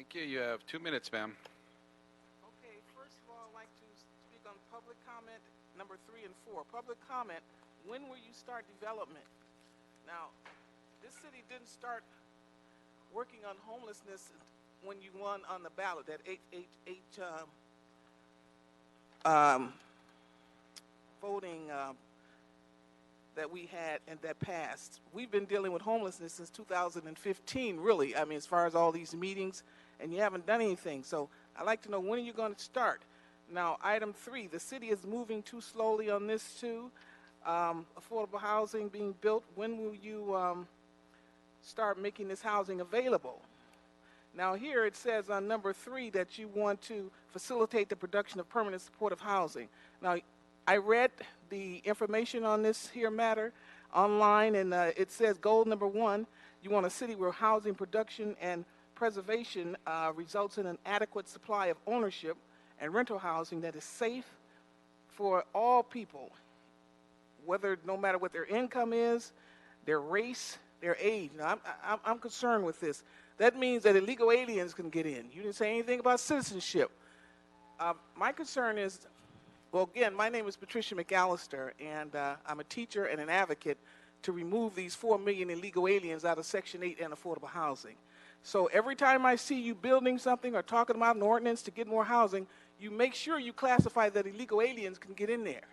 Thank you. You have 2 minutes, ma'am. Okay, first of all, I'd like to speak on public comment number 3 and 4. Public comment, when will you start development? Now, this city didn't start working on homelessness when you won on the ballot, that 888 voting that we had and that passed. We've been dealing with homelessness since 2015, really. I mean, as far as all these meetings, and you haven't done anything. So I'd like to know, when are you going to start? Now, item 3, the city is moving too slowly on this too. Affordable housing being built. When will you start making this housing available? Now here it says on number 3 that you want to facilitate the production of permanent supportive housing. Now, I read the information on this here matter online, and it says goal number 1, you want a city where housing production and preservation results in an adequate supply of ownership and rental housing that is safe for all people, no matter what their income is, their race, their age. Now, I'm concerned with this. That means that illegal aliens can get in. You didn't say anything about citizenship. My concern is, well, again, my name is Patricia McAllister, and I'm a teacher and an advocate to remove these 4 million illegal aliens out of Section 8 and affordable housing. So every time I see you building something or talking about an ordinance to get more housing, you make sure you classify that illegal aliens can get in there.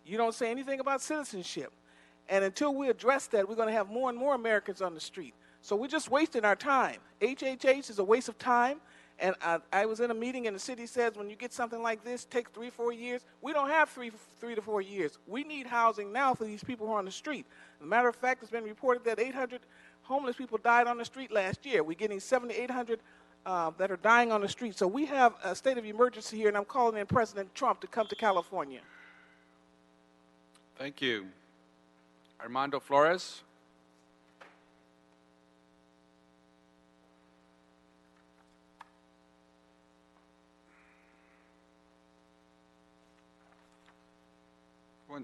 You don't say anything about citizenship. And until we address that, we're going to have more and more Americans on the street. So we're just wasting our time. HHH is a waste of time. And I was in a meeting, and the city says when you get something like this, it takes 3 or 4 years. We don't have 3 to 4 years. We need housing now for these people who are on the street. As a matter of fact, it's been reported that 800 homeless people died on the street last year. We're getting 700 to 800 that are dying on the street. So we have a state of emergency here, and I'm calling in President Trump to come to California. Thank you. Armando Flores.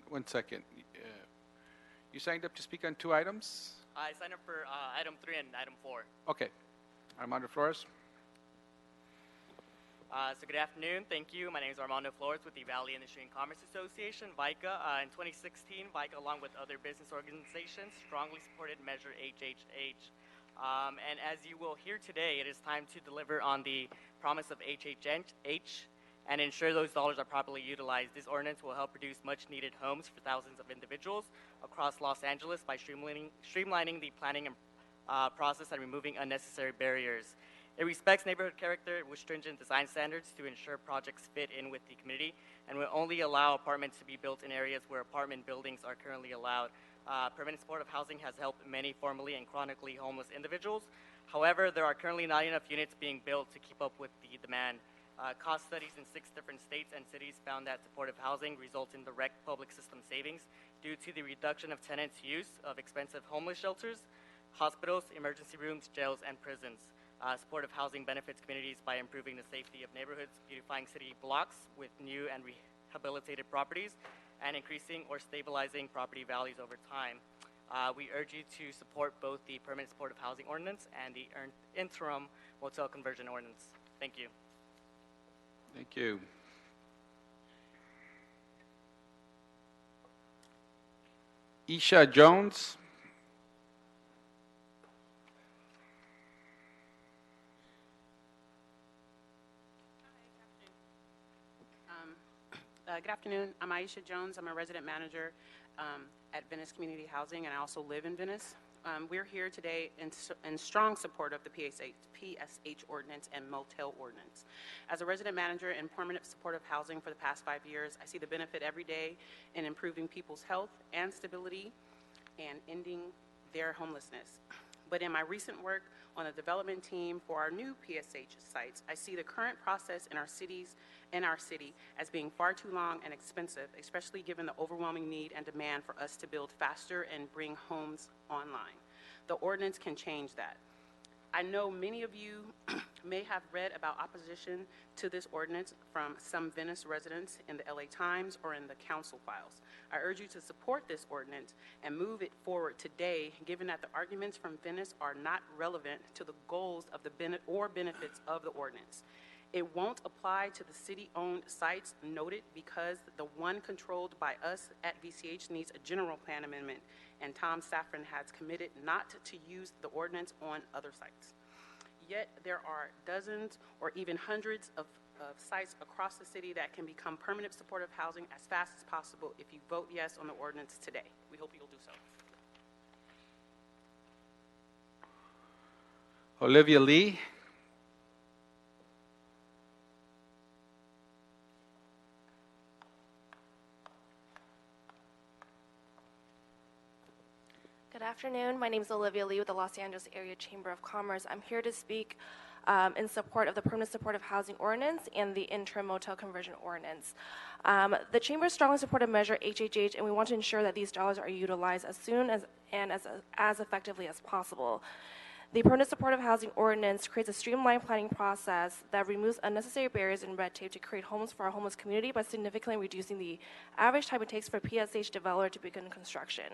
One second. You signed up to speak on 2 items? I signed up for item 3 and item 4. Okay. Armando Flores. So good afternoon. Thank you. My name is Armando Flores with the Valley Industry and Commerce Association, VICA. In 2016, VICA, along with other business organizations, strongly supported Measure HHH. And as you will hear today, it is time to deliver on the promise of HHH and ensure those dollars are properly utilized. This ordinance will help produce much-needed homes for thousands of individuals across Los Angeles by streamlining the planning process and removing unnecessary barriers. It respects neighborhood character with stringent design standards to ensure projects fit in with the community, and will only allow apartments to be built in areas where apartment buildings are currently allowed. Permanent supportive housing has helped many formerly and chronically homeless individuals. However, there are currently not enough units being built to keep up with the demand. Cost studies in 6 different states and cities found that supportive housing results in direct public system savings due to the reduction of tenants' use of expensive homeless shelters, hospitals, emergency rooms, jails, and prisons. Supportive housing benefits communities by improving the safety of neighborhoods, beautifying city blocks with new and rehabilitated properties, and increasing or stabilizing property values over time. We urge you to support both the Permanent Supportive Housing Ordinance and the Interim Motel Conversion Ordinance. Thank you. Thank you. Isha Jones. Good afternoon. I'm Aisha Jones. I'm a resident manager at Venice Community Housing, and I also live in Venice. We're here today in strong support of the PSH ordinance and Motel ordinance. As a resident manager in permanent supportive housing for the past 5 years, I see the benefit every day in improving people's health and stability and ending their homelessness. But in my recent work on the development team for our new PSH sites, I see the current process in our city as being far too long and expensive, especially given the overwhelming need and demand for us to build faster and bring homes online. The ordinance can change that. I know many of you may have read about opposition to this ordinance from some Venice residents in the LA Times or in the council files. I urge you to support this ordinance and move it forward today, given that the arguments from Venice are not relevant to the goals of the benefits of the ordinance. It won't apply to the city-owned sites noted because the one controlled by us at VCH needs a general plan amendment, and Tom Safran has committed not to use the ordinance on other sites. Yet there are dozens or even hundreds of sites across the city that can become permanent supportive housing as fast as possible if you vote yes on the ordinance today. We hope you'll do so. Olivia Lee. Good afternoon. My name is Olivia Lee with the Los Angeles Area Chamber of Commerce. I'm here to speak in support of the Permanent Supportive Housing Ordinance and the Interim Motel Conversion Ordinance. The Chamber strongly supported Measure HHH, and we want to ensure that these dollars are utilized as soon as and as effectively as possible. The Permanent Supportive Housing Ordinance creates a streamlined planning process that removes unnecessary barriers and red tape to create homes for our homeless community by significantly reducing the average time it takes for a PSH developer to begin construction.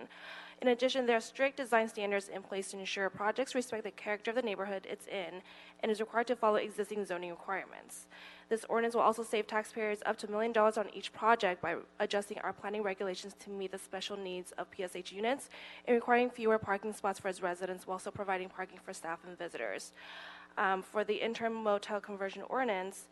In addition, there are strict design standards in place to ensure projects respect the character of the neighborhood it's in and is required to follow existing zoning requirements. This ordinance will also save taxpayers up to $1 million on each project by adjusting our planning regulations to meet the special needs of PSH units and requiring fewer parking spots for its residents while also providing parking for staff and visitors. For the interim motel conversion ordinance,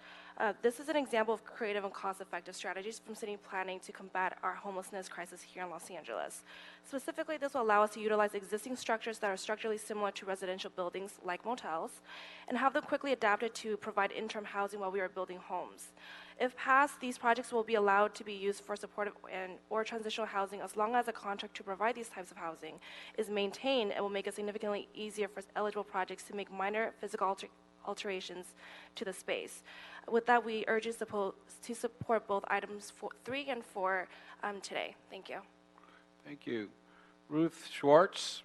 this is an example of creative and cost-effective strategies from city planning to combat our homelessness crisis here in Los Angeles. Specifically, this will allow us to utilize existing structures that are structurally similar to residential buildings like motels and have them quickly adapted to provide interim housing while we are building homes. If passed, these projects will be allowed to be used for supportive or transitional housing as long as a contract to provide these types of housing is maintained, and will make it significantly easier for eligible projects to make minor physical alterations to the space. With that, we urge you to support both items 3 and 4 today. Thank you. Thank you. Ruth Schwartz.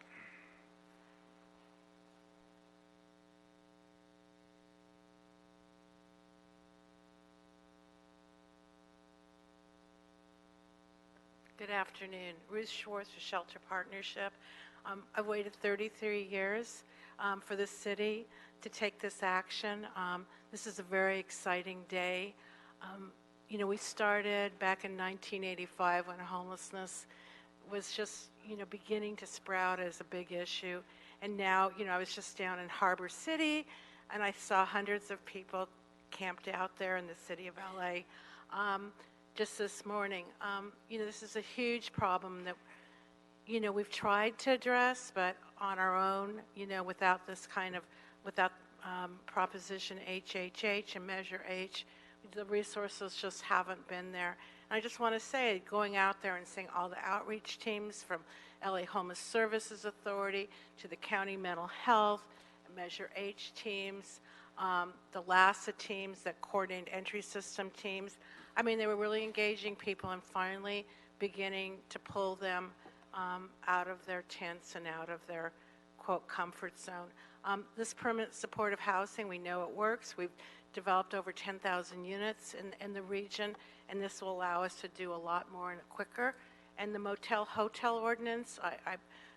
Good afternoon. Ruth Schwartz for Shelter Partnership. I've waited 33 years for the city to take this action. This is a very exciting day. You know, we started back in 1985 when homelessness was just, beginning to sprout as a big issue. And now, I was just down in Harbor City, and I saw hundreds of people camped out there in the city of LA. Just this morning, this is a huge problem that, we've tried to address, but on our own, without Proposition HHH and Measure H, the resources just haven't been there. And I just want to say, going out there and seeing all the outreach teams from LA Homeless Services Authority to the County Mental Health, Measure H teams, the LASA teams that coordinate entry system teams, they were really engaging people and finally beginning to pull them out of their tents and out of their, quote, comfort zone. This permanent supportive housing, we know it works. We've developed over 10,000 units in the region, and this will allow us to do a lot more and quicker. And the motel hotel ordinance, I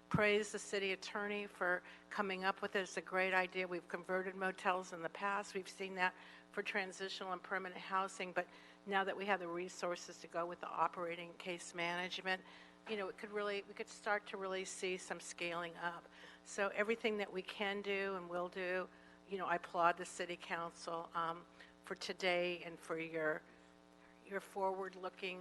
praise the city attorney for coming up with it. It's a great idea. We've converted motels in the past. We've seen that for transitional and permanent housing, but now that we have the resources to go with the operating case management, we could start to really see some scaling up. So everything that we can do and will do, I applaud the city council for today and for your forward-looking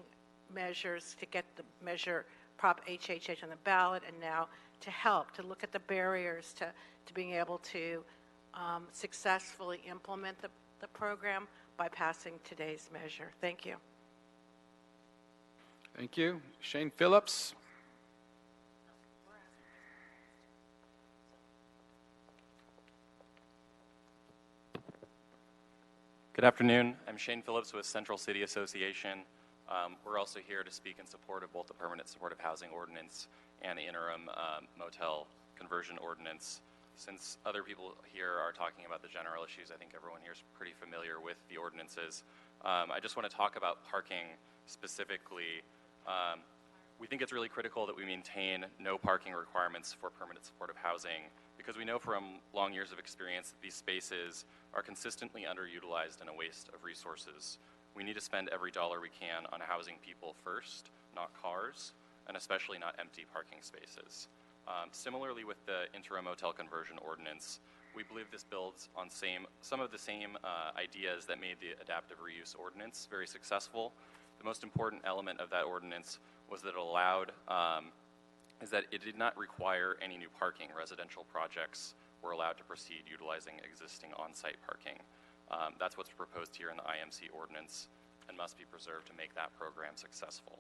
measures to get the measure Prop HHH on the ballot, and now to help to look at the barriers to being able to successfully implement the program by passing today's measure. Thank you. Thank you. Shane Phillips. Good afternoon. I'm Shane Phillips with Central City Association. We're also here to speak in support of both the Permanent Supportive Housing Ordinance and the Interim Motel Conversion Ordinance. since other people here are talking about the general issues, I think everyone here is pretty familiar with the ordinances. I just want to talk about parking specifically. We think it's really critical that we maintain no parking requirements for permanent supportive housing because we know from long years of experience that these spaces are consistently underutilized and a waste of resources. We need to spend every dollar we can on housing people first, not cars, and especially not empty parking spaces. Similarly with the interim motel conversion ordinance, we believe this builds on some of the same ideas that made the adaptive reuse ordinance very successful. The most important element of that ordinance was that it did not require any new parking. Residential projects were allowed to proceed utilizing existing on-site parking. That's what's proposed here in the IMC ordinance and must be preserved to make that program successful.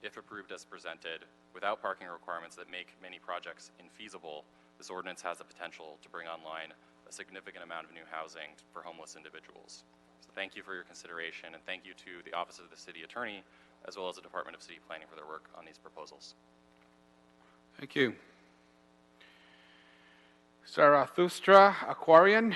If approved as presented, without parking requirements that make many projects infeasible, this ordinance has the potential to bring online a significant amount of new housing for homeless individuals. So thank you for your consideration, and thank you to the Office of the City Attorney, as well as the Department of City Planning for their work on these proposals. Thank you. Zarathustra Aquarian.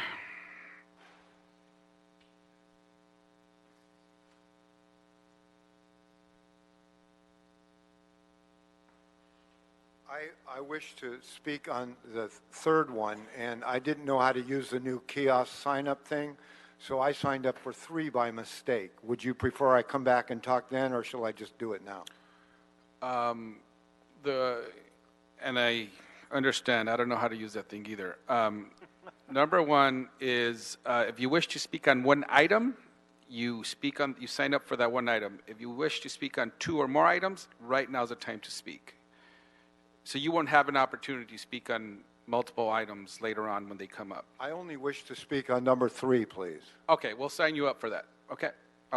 I wish to speak on the third one, and I didn't know how to use the new kiosk sign-up thing, so I signed up for 3 by mistake. Would you prefer I come back and talk then, or shall I just do it now? And I understand, I don't know how to use that thing either. Number one is if you wish to speak on one item, you sign up for that one item. If you wish to speak on 2 or more items, right now is the time to speak. So you won't have an opportunity to speak on multiple items later on when they come up. I only wish to speak on number 3, please. Okay, we'll sign you up for that. Okay,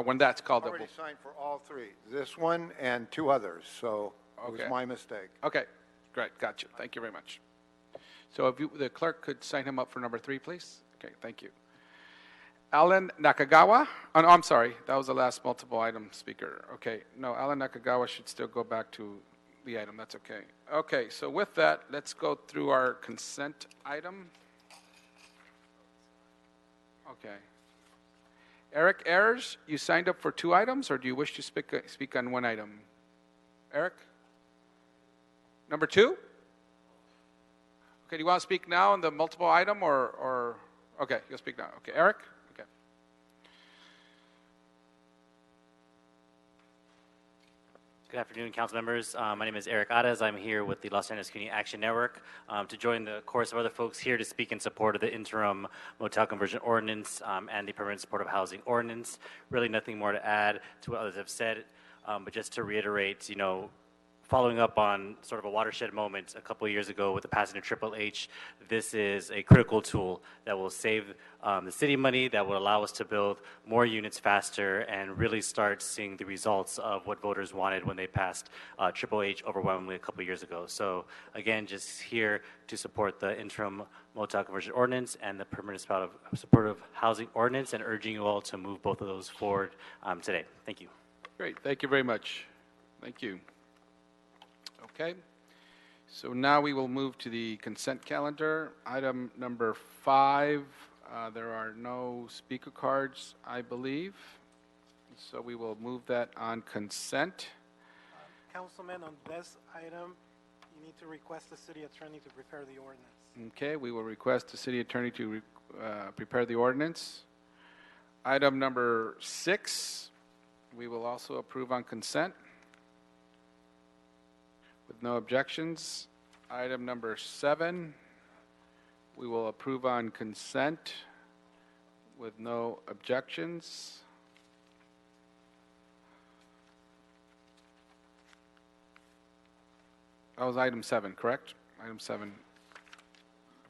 when that's called I up. already signed for all 3, this one and 2 others, so it was Okay. my mistake. Okay, great, gotcha. Thank you very much. So if the clerk could sign him up for number 3, please. Okay, thank you. Alan Nakagawa. Oh, no, I'm sorry, that was the last multiple item speaker. Okay, no, Alan Nakagawa should still go back to the item. That's okay. Okay, so with that, let's go through our consent item. Okay. Eric Ayers, you signed up for 2 items, or do you wish to speak on one item? Eric? Number 2? Okay, do you want to speak now on the multiple item, or okay, you'll speak now. Okay, Eric? Okay. Good afternoon, council members. My name is Eric Adas. I'm here with the Los Angeles Community Action Network to join the chorus of other folks here to speak in support of the interim motel conversion ordinance and the permanent supportive housing ordinance. Really nothing more to add to what others have said, but just to reiterate, following up on sort of a watershed moment a couple of years ago with the passing of Triple H, this is a critical tool that will save the city money, that will allow us to build more units faster and really start seeing the results of what voters wanted when they passed Triple H overwhelmingly a couple of years ago. So again, just here to support the interim motel conversion ordinance and the permanent supportive housing ordinance, and urging you all to move both of those forward today. Thank you. Great, thank you very much. Thank you. Okay, so now we will move to the consent calendar. Item number 5, there are no speaker cards, I believe. So we will move that on consent. Councilman, on this item, you need to request the city attorney to prepare the ordinance. Okay, we will request the city attorney to prepare the ordinance. Item number 6, we will also approve on consent. With no objections. Item number 7, we will approve on consent with no objections. That was item 7, correct? Item 7,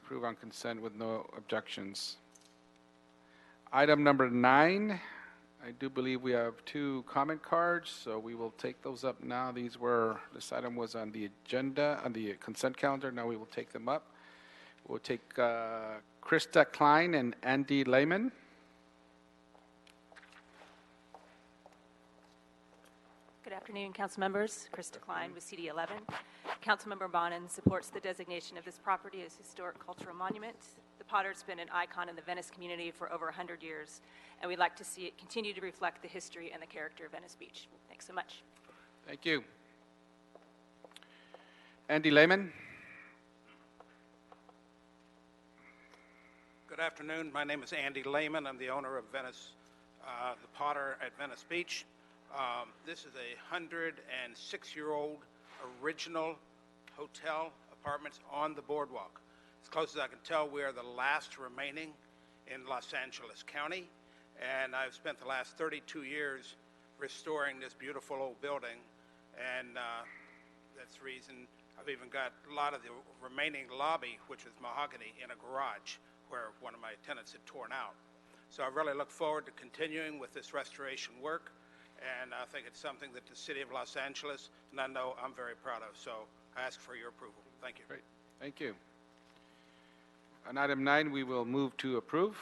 approve on consent with no objections. Item number 9, I do believe we have 2 comment cards, so we will take those up now. This item was on the agenda, on the consent calendar. Now we will take them up. We'll take Krista Klein and Andy Lehman. Good afternoon, council members. Krista Klein with CD 11. Councilmember Bonin supports the designation of this property as historic cultural monument. The Potter's been an icon in the Venice community for over 100 years, and we'd like to see it continue to reflect the history and the character of Venice Beach. Thanks so much. Thank you. Andy Lehman. Good afternoon. My name is Andy Lehman. I'm the owner of Venice, the Potter at Venice Beach. This is a 106-year-old original hotel apartments on the boardwalk. As close as I can tell, we are the last remaining in Los Angeles County, and I've spent the last 32 years restoring this beautiful old building, and that's the reason I've even got a lot of the remaining lobby, which was mahogany, in a garage where one of my tenants had torn out. So I really look forward to continuing with this restoration work, and I think it's something that the city of Los Angeles, and I know I'm very proud of. So I ask for your approval. Thank you. Great. Thank you. On item 9, we will move to approve.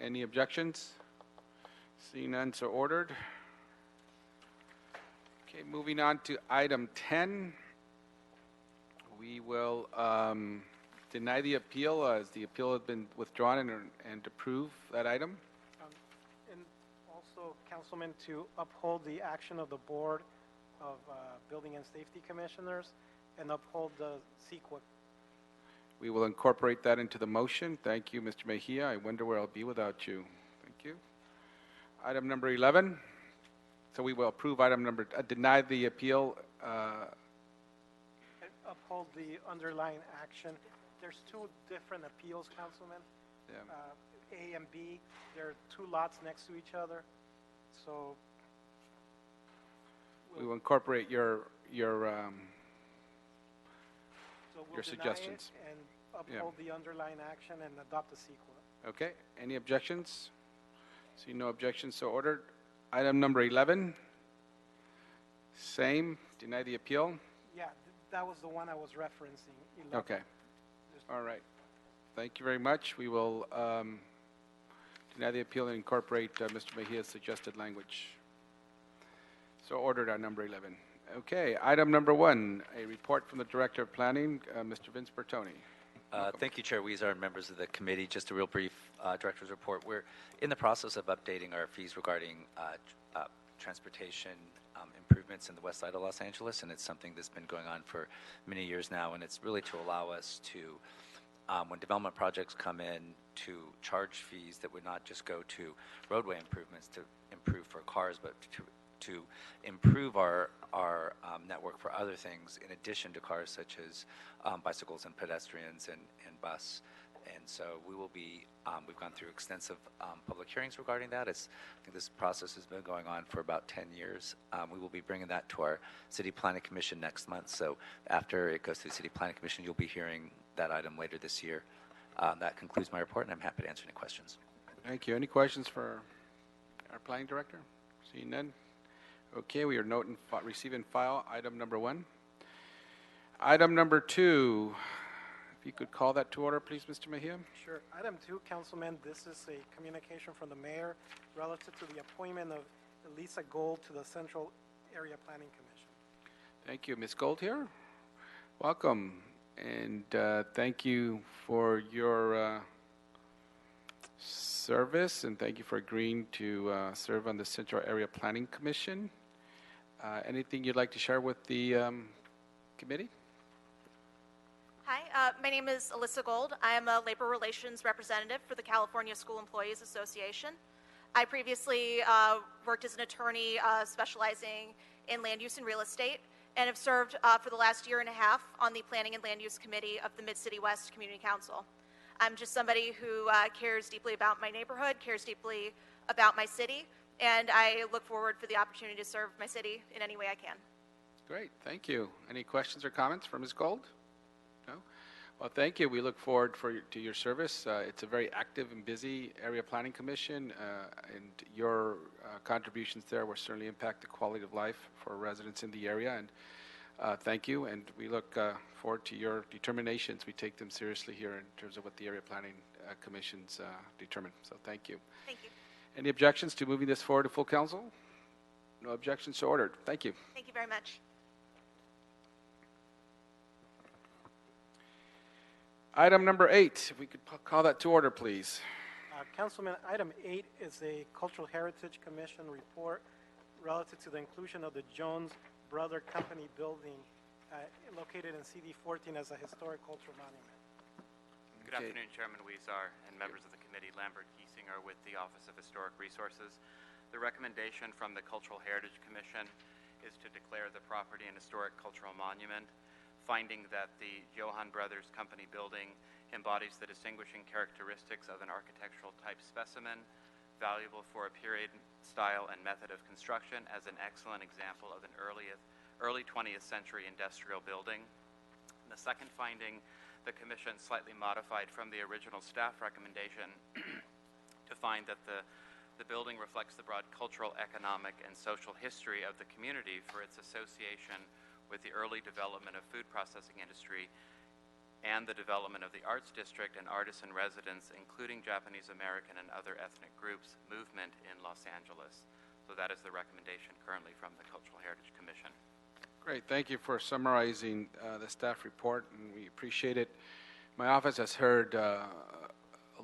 Any objections? Seeing none, so ordered. Okay, moving on to item 10. We will deny the appeal as the appeal has been withdrawn and approve that item. And also, Councilman, to uphold the action of the Board of Building and Safety Commissioners and uphold the CEQA. We will incorporate that into the motion. Thank you, Mr. Mejia. I wonder where I'll be without you. Thank you. Item number 11. So we will approve item number, deny the appeal. Uphold the underlying action. There's two different appeals, Councilman. Yeah. A and B. There are two lots next to each other. So We will incorporate your deny suggestions. it and uphold the underlying action and adopt the CEQA. Okay. Any objections? See no objections, so ordered. Item number 11. Same. Deny the appeal. Yeah, that was the one I was referencing. 11. Okay. All right. Thank you very much. We will deny the appeal and incorporate Mr. Mejia's suggested language. So ordered on number 11. Okay. Item number 1, a report from the Director of Planning, Mr. Vince Bertoni. Thank you, Chair Weezer and members of the committee. Just a real brief director's report. We're in the process of updating our fees regarding transportation improvements in the west side of Los Angeles, and it's something that's been going on for many years now, and it's really to allow us to, when development projects come in, to charge fees that would not just go to roadway improvements to improve for cars, but to improve our network for other things in addition to cars such as bicycles and pedestrians and bus. And so we will be, we've gone through extensive public hearings regarding that. I think this process has been going on for about 10 years. We will be bringing that to our City Planning Commission next month. So after it goes to the City Planning Commission, you'll be hearing that item later this year. That concludes my report, and I'm happy to answer any questions. Thank you. Any questions for our Planning Director? Seeing none. Okay, we are receive and file item number 1. Item number 2. If you could call that to order, please, Mr. Mejia. Sure. Item 2, Councilman, this is a communication from the mayor relative to the appointment of Lisa Gold to the Central Area Planning Commission. Thank you. Ms. Gold here. Welcome. And thank you for your service, and thank you for agreeing to serve on the Central Area Planning Commission. Anything you'd like to share with the committee? Hi, my name is Alyssa Gold. I am a labor relations representative for the California School Employees Association. I previously worked as an attorney specializing in land use and real estate, and have served for the last year and a half on the Planning and Land Use Committee of the Mid-City West Community Council. I'm just somebody who cares deeply about my neighborhood, cares deeply about my city, and I look forward for the opportunity to serve my city in any way I can. Great, thank you. Any questions or comments for Ms. Gold? No? Well, thank you. We look forward to your service. It's a very active and busy area planning commission, and your contributions there will certainly impact the quality of life for residents in the area. And thank you, and we look forward to your determinations. We take them seriously here in terms of what the area planning commissions determine. So thank you. Thank you. Any objections to moving this forward to full council? No objections, so ordered. Thank you. Thank you very much. Item number 8, if we could call that to order, please. Councilman, item 8 is a Cultural Heritage Commission report relative to the inclusion of the Jones Brother Company building located in CD 14 as a historic cultural monument. Good afternoon, Chairman Weezar and members of the committee. Lambert Giesinger with the Office of Historic Resources. The recommendation from the Cultural Heritage Commission is to declare the property an historic cultural monument, finding that the Johann Brothers Company building embodies the distinguishing characteristics of an architectural type specimen, valuable for a period, style, and method of construction as an excellent example of an early 20th century industrial building. And the second finding, the Commission slightly modified from the original staff recommendation to find that the building reflects the broad cultural, economic, and social history of the community for its association with the early development of food processing industry and the development of the Arts District and artisan residents, including Japanese American and other ethnic groups, movement in Los Angeles. So that is the recommendation currently from the Cultural Heritage Commission. Great, thank you for summarizing the staff report, and we appreciate it. My office has heard a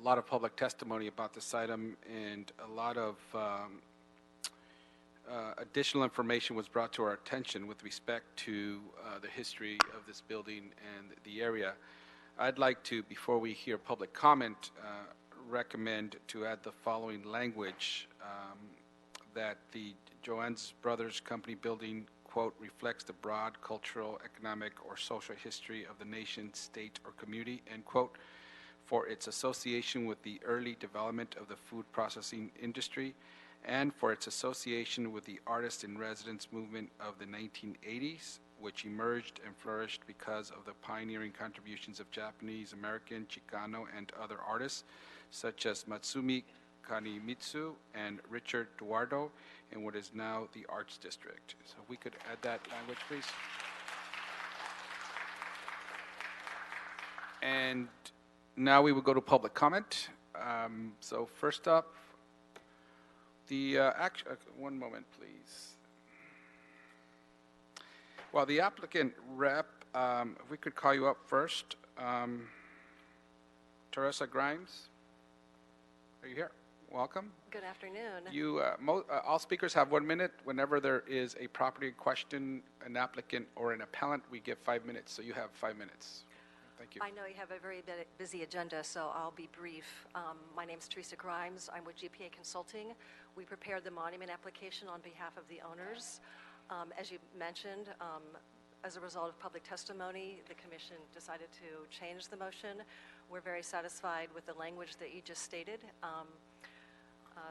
lot of public testimony about this item, and a lot of additional information was brought to our attention with respect to the history of this building and the area. I'd like to, before we hear public comment, recommend to add the following language, that the Johannes Brothers Company building, quote, reflects the broad cultural, economic, or social history of the nation, state, or community, end quote, for its association with the early development of the food processing industry, and for its association with the artist in residence movement of the 1980s, which emerged and flourished because of the pioneering contributions of Japanese American, Chicano, and other artists, such as Matsumi Kanemitsu and Richard Duardo, in what is now the Arts District. So we could add that language, please. And now we will go to public comment. So first up, the one moment, please. Well, the applicant rep, if we could call you up first. Teresa Grimes, are you here? Welcome. Good afternoon. You, all speakers have 1 minute. Whenever there is a property question, an applicant or an appellant, we give 5 minutes. So you have 5 minutes. Thank you. I know you have a very busy agenda, so I'll be brief. My name is Teresa Grimes. I'm with GPA Consulting. We prepared the monument application on behalf of the owners. As you mentioned, as a result of public testimony, the commission decided to change the motion. We're very satisfied with the language that you just stated.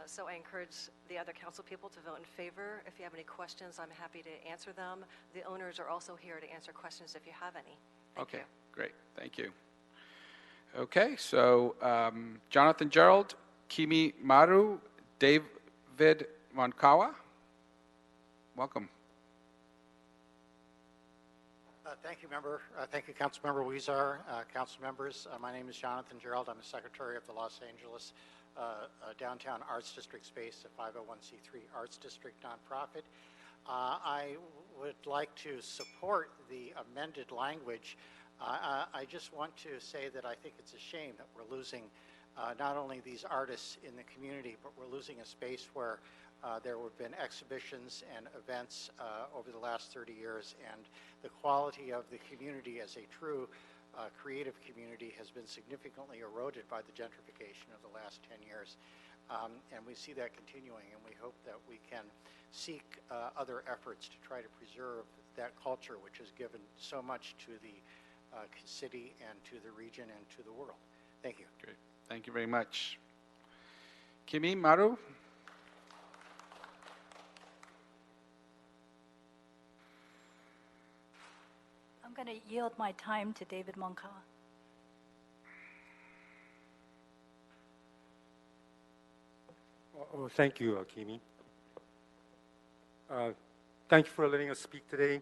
So I encourage the other council people to vote in favor. If you have any questions, I'm happy to answer them. The owners are also here to answer questions if you have any. Thank you. Great. Thank you. Okay, so Jonathan Gerald, Kimi Maru, David Monkawa. Welcome. Thank you, member. Thank you, Councilmember Weezar. Council members, my name is Jonathan Gerald. I'm the Secretary of the Los Angeles Downtown Arts District Space, a 501c3 Arts District nonprofit. I would like to support the amended language. I just want to say that I think it's a shame that we're losing not only these artists in the community, but we're losing a space where there have been exhibitions and events over the last 30 years, and the quality of the community as a true creative community has been significantly eroded by the gentrification of the last 10 years. And we see that continuing, and we hope that we can seek other efforts to try to preserve that culture, which has given so much to the city and to the region and to the world. Thank you. Great. Thank you very much. Kimi Maru. I'm going to yield my time to David Monkawa. Oh, thank you, Kimi. Thank you for letting us speak today.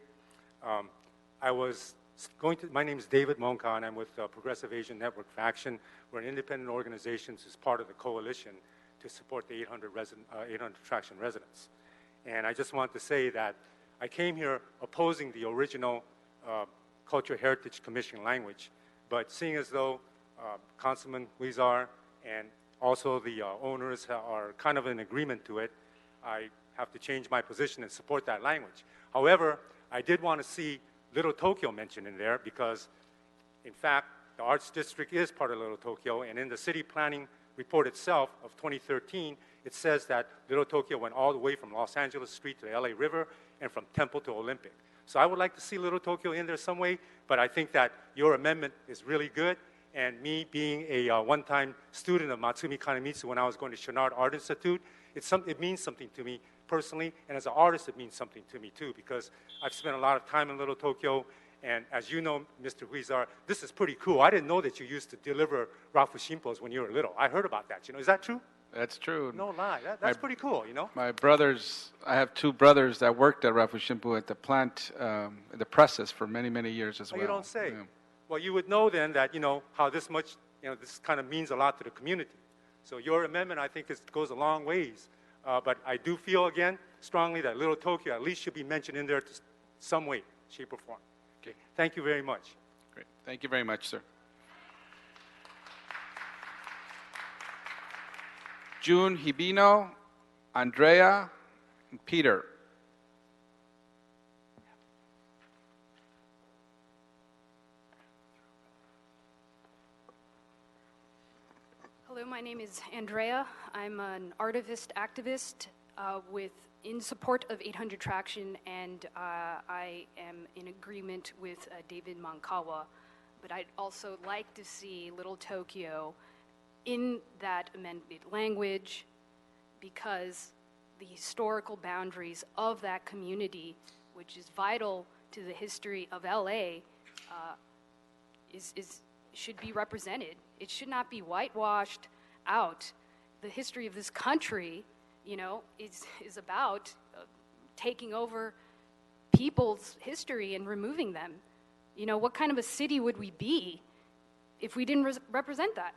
My name is David Monkawa, and I'm with Progressive Asian Network for Action. We're an independent organization as part of the coalition to support the 800 attraction residents. And I just want to say that I came here opposing the original Cultural Heritage Commission language, but seeing as though Councilman Huizar and also the owners are kind of in agreement to it, I have to change my position and support that language. However, I did want to see Little Tokyo mentioned in there because, in fact, the Arts District is part of Little Tokyo, and in the city planning report itself of 2013, it says that Little Tokyo went all the way from Los Angeles Street to the LA River and from Temple to Olympic. So I would like to see Little Tokyo in there some way, but I think that your amendment is really good, and me being a one-time student of Matsumi Kanemitsu when I was going to Chouinard Art Institute, it means something to me personally, and as an artist, it means something to me too, because I've spent a lot of time in Little Tokyo, and as you know, Mr. Huizar, this is pretty cool. I didn't know that you used to deliver rafushimpo's when you were little. I heard about that, Is that true? That's true. No lie. That's pretty cool, My brothers, I have two brothers that worked at Rafushimpo at the plant, the presses for many, many years as well. You don't say. Yeah. Well, you would know then that, how this much, this kind of means a lot to the community. So your amendment, I think, goes a long ways. But I do feel, again, strongly that Little Tokyo at least should be mentioned in there to some way, shape, or form. Okay. Thank you very much. Great. Thank you very much, sir. June Hibino, Andrea, and Peter. Hello, my name is Andrea. I'm an artivist activist in support of 800 Traction, and I am in agreement with David Mankawa. But I'd also like to see Little Tokyo in that amended language because the historical boundaries of that community, which is vital to the history of LA, should be represented. It should not be whitewashed out. The history of this country, is about taking over people's history and removing them. What kind of a city would we be if we didn't represent that?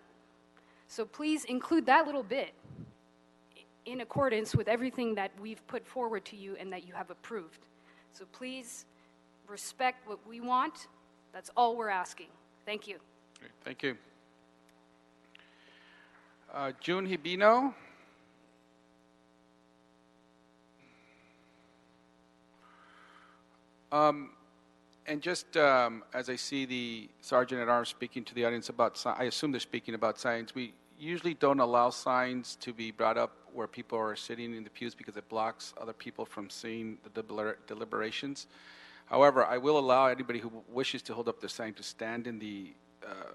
So please include that little bit in accordance with everything that we've put forward to you and that you have approved. So please respect what we want. That's all we're asking. Thank you. Great. Thank you. June Hibino. And just as I see the Sergeant at Arms speaking to the audience about, I assume they're speaking about signs. We usually don't allow signs to be brought up where people are sitting in the pews because it blocks other people from seeing the deliberations. However, I will allow anybody who wishes to hold up their sign to stand in the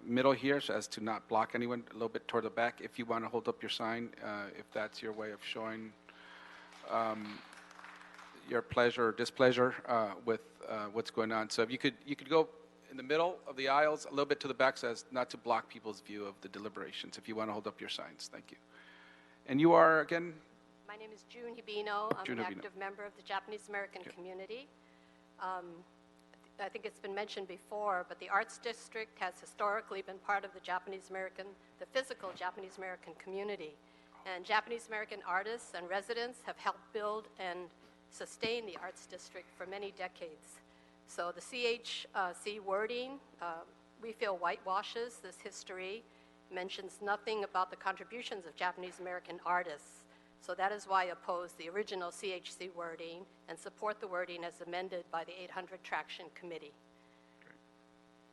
middle here so as to not block anyone, a little bit toward the back. If you want to hold up your sign, if that's your way of showing your pleasure or displeasure with what's going on. So if you could go in the middle of the aisles, a little bit to the back so as not to block people's view of the deliberations, if you want to hold up your signs. Thank you. And you are, again? My name is June Hibino. I'm an active member of the Japanese American community. I think it's been mentioned before, but the Arts District has historically been part of the the physical Japanese American community. And Japanese American artists and residents have helped build and sustain the Arts District for many decades. So the CHC wording, we feel whitewashes this history, mentions nothing about the contributions of Japanese American artists. So that is why I oppose the original CHC wording and support the wording as amended by the 800 Traction Committee. Great.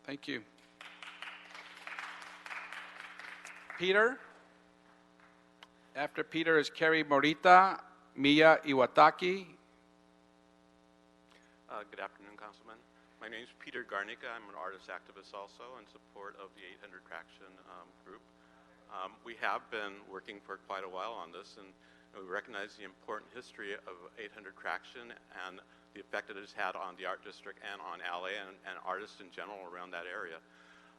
Thank you. Peter. After Peter is Kerry Morita, Miya Iwataki. Good afternoon, Councilman. My name is Peter Garnica. I'm an artist activist also in support of the 800 Traction group. We have been working for quite a while on this, and we recognize the important history of 800 Traction and the effect it has had on the art district and on LA and artists in general around that area.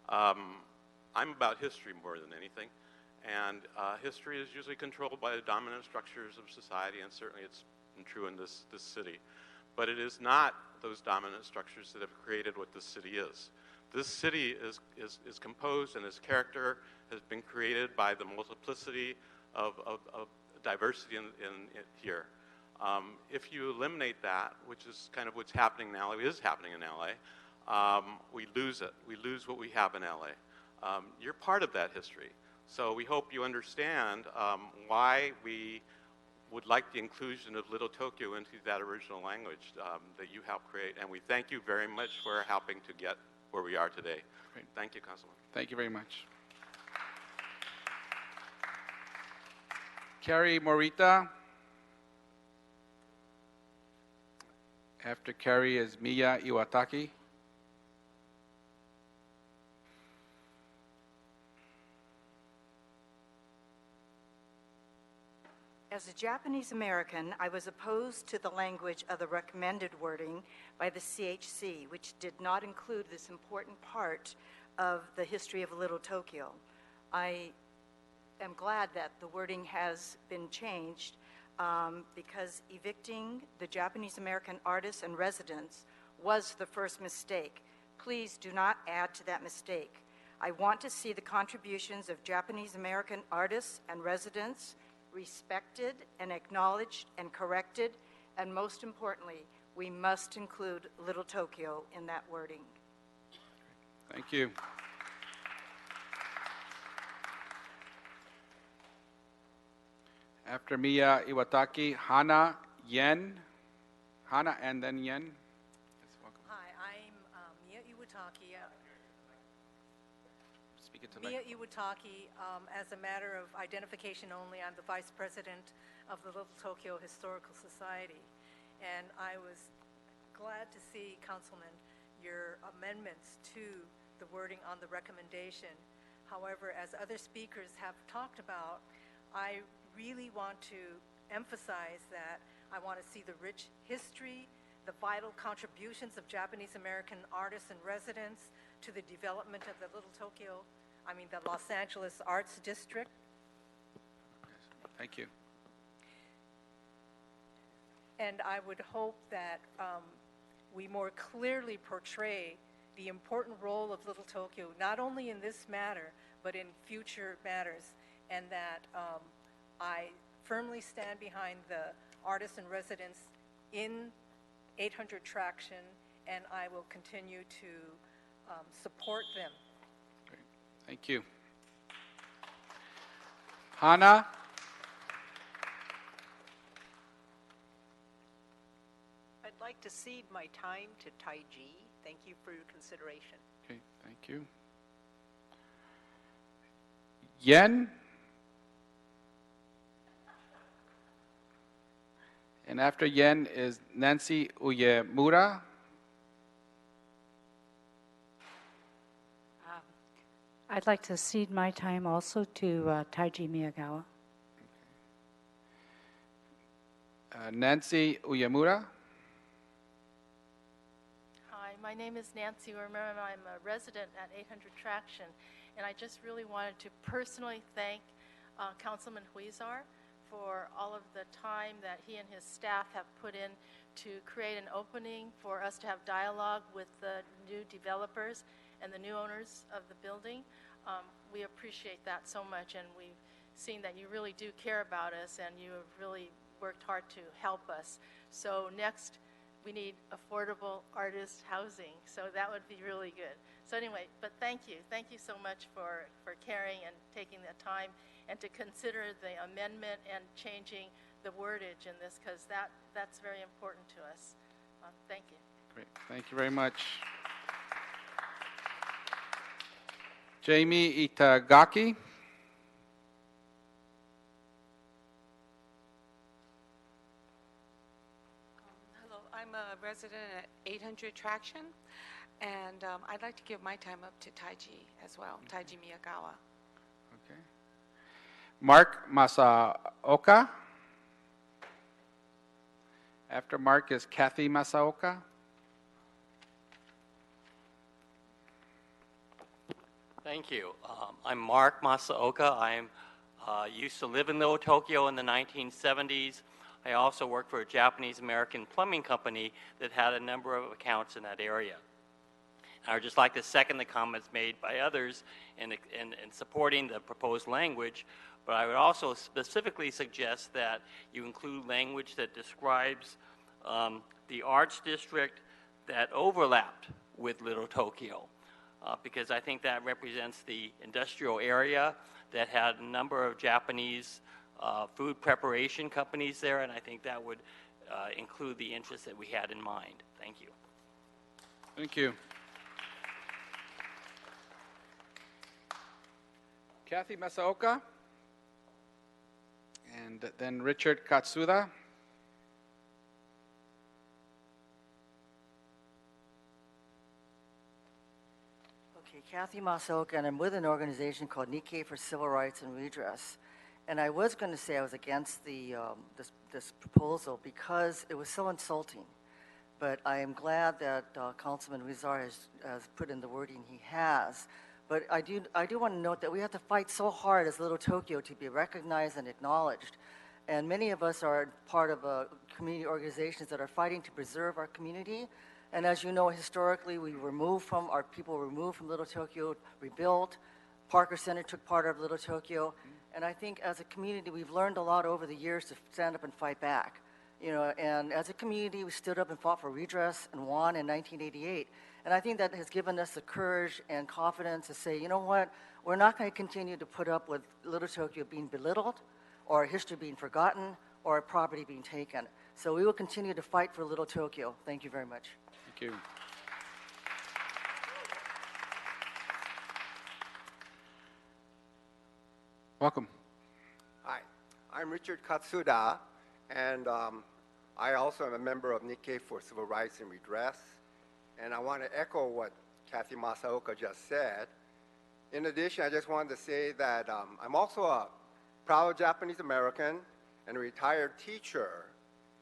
I'm about history more than anything, and history is usually controlled by the dominant structures of society, and certainly it's been true in this city. But it is not those dominant structures that have created what this city is. This city is composed, and its character has been created by the multiplicity of diversity in here. If you eliminate that, which is kind of what's happening in LA, is happening in LA, we lose it. We lose what we have in LA. You're part of that history. So we hope you understand why we would like the inclusion of Little Tokyo into that original language that you helped create. And we thank you very much for helping to get where we are today. Great. Thank you, Councilman. Thank you very much. Carrie Morita. After Carrie is Miya Iwataki. As a Japanese American, I was opposed to the language of the recommended wording by the CHC, which did not include this important part of the history of Little Tokyo. I am glad that the wording has been changed because evicting the Japanese American artists and residents was the first mistake. Please do not add to that mistake. I want to see the contributions of Japanese American artists and residents respected and acknowledged and corrected, and most importantly, we must include Little Tokyo in that wording. Thank you. After Miya Iwataki, Hana Yen. Hana and then Yen. Yes, welcome. Hi, I'm Miya Iwataki. Speak into the Miya microphone. Iwataki, as a matter of identification only, I'm the vice president of the Little Tokyo Historical Society. And I was glad to see, Councilman, your amendments to the wording on the recommendation. However, as other speakers have talked about, I really want to emphasize that I want to see the rich history, the vital contributions of Japanese American artists and residents to the development of the the Los Angeles Arts District. Thank you. And I would hope that we more clearly portray the important role of Little Tokyo, not only in this matter, but in future matters, and that I firmly stand behind the artists and residents in 800 Traction, and I will continue to support them. Great. Thank you. Hana. I'd like to cede my time to Taiji. Thank you for your consideration. Okay, thank you. Yen. And after Yen is Nancy Uyemura. I'd like to cede my time also to Taiji Miyagawa. Nancy Uyemura. Hi, my name is Nancy Uyemura. I'm a resident at 800 Traction, and I just really wanted to personally thank Councilman Huizar for all of the time that he and his staff have put in to create an opening for us to have dialogue with the new developers and the new owners of the building. We appreciate that so much, and we've seen that you really do care about us, and you have really worked hard to help us. So next, we need affordable artist housing, so that would be really good. So anyway, but thank you so much for caring and taking the time and to consider the amendment and changing the wordage in this, because that's very important to us. Thank you. Great. Thank you very much. Jamie Itagaki. Hello, I'm a resident at 800 Traction, and I'd like to give my time up to Taiji as well, Taiji Miyagawa. Okay. Mark Masaoka. After Mark is Kathy Masaoka. Thank you. I'm Mark Masaoka. I used to live in Little Tokyo in the 1970s. I also worked for a Japanese-American plumbing company that had a number of accounts in that area. I would just like to second the comments made by others in supporting the proposed language, But I would also specifically suggest that you include language that describes the arts district that overlapped with Little Tokyo, because I think that represents the industrial area that had a number of Japanese food preparation companies there, and I think that would include the interests that we had in mind. Thank you. Thank you. Kathy Masaoka, and then Richard Katsuda. Okay, Kathy Masaoka, and I'm with an organization called Nikkei for Civil Rights and Redress. And I was going to say I was against the this proposal because it was so insulting. But I am glad that Councilman Huizar has put in the wording he has. But I do want to note that we have to fight so hard as Little Tokyo to be recognized and acknowledged. And many of us are part of community organizations that are fighting to preserve our community. And as you know, historically, people were removed from Little Tokyo, rebuilt. Parker Center took part of Little Tokyo. And I think as a community, we've learned a lot over the years to stand up and fight back. And as a community, we stood up and fought for redress and won in 1988. And I think that has given us the courage and confidence to say, you know what, we're not going to continue to put up with Little Tokyo being belittled, or our history being forgotten, or our property being taken. So we will continue to fight for Little Tokyo. Thank you very much. Thank you. Welcome. Hi, I'm Richard Katsuda, and I also am a member of Nikkei for Civil Rights and Redress. And I want to echo what Kathy Masaoka just said. In addition, I just wanted to say that I'm also a proud Japanese American and a retired teacher.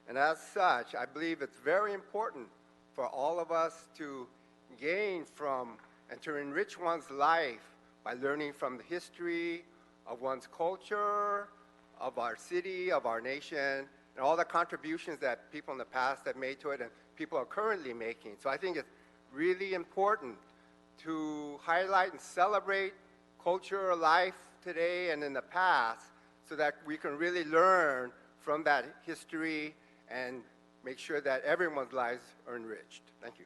And as such, I believe it's very important for all of us to gain from and to enrich one's life by learning from the history of one's culture, of our city, of our nation, and all the contributions that people in the past have made to it and people are currently making. So I think it's really important to highlight and celebrate cultural life today and in the past so that we can really learn from that history and make sure that everyone's lives are enriched. Thank you.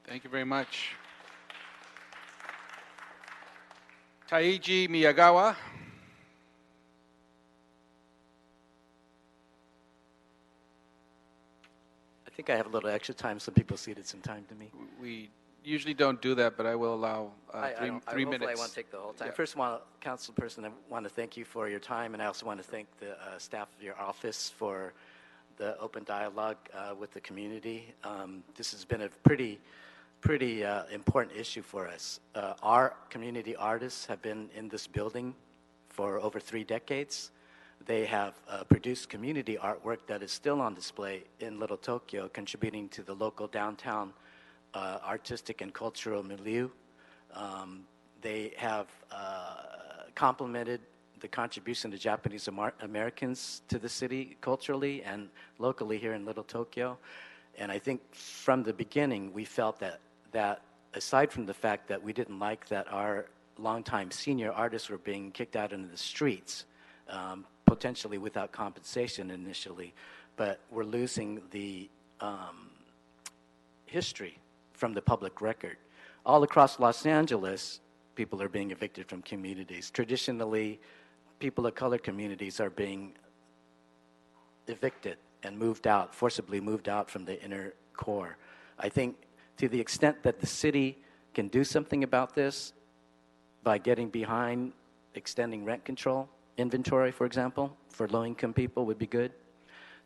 Thank you very much. Taiji Miyagawa. I think I have a little extra time. Some people ceded some time to me. We usually don't do that, but I will allow three minutes. I won't take the whole time. Yeah. First of all, Councilperson, I want to thank you for your time, and I also want to thank the staff of your office for the open dialogue with the community. This has been a pretty important issue for us. Our community artists have been in this building for over 3 decades. They have produced community artwork that is still on display in Little Tokyo, contributing to the local downtown artistic and cultural milieu. They have complemented the contribution of Japanese Americans to the city culturally and locally here in Little Tokyo. And I think from the beginning, we felt that aside from the fact that we didn't like that our longtime senior artists were being kicked out into the streets, potentially without compensation initially, but we're losing the history from the public record. All across Los Angeles, people are being evicted from communities. Traditionally, people of color communities are being evicted and moved out, forcibly moved out from the inner core. I think to the extent that the city can do something about this by getting behind extending rent control, inventory, for example, for low-income people would be good.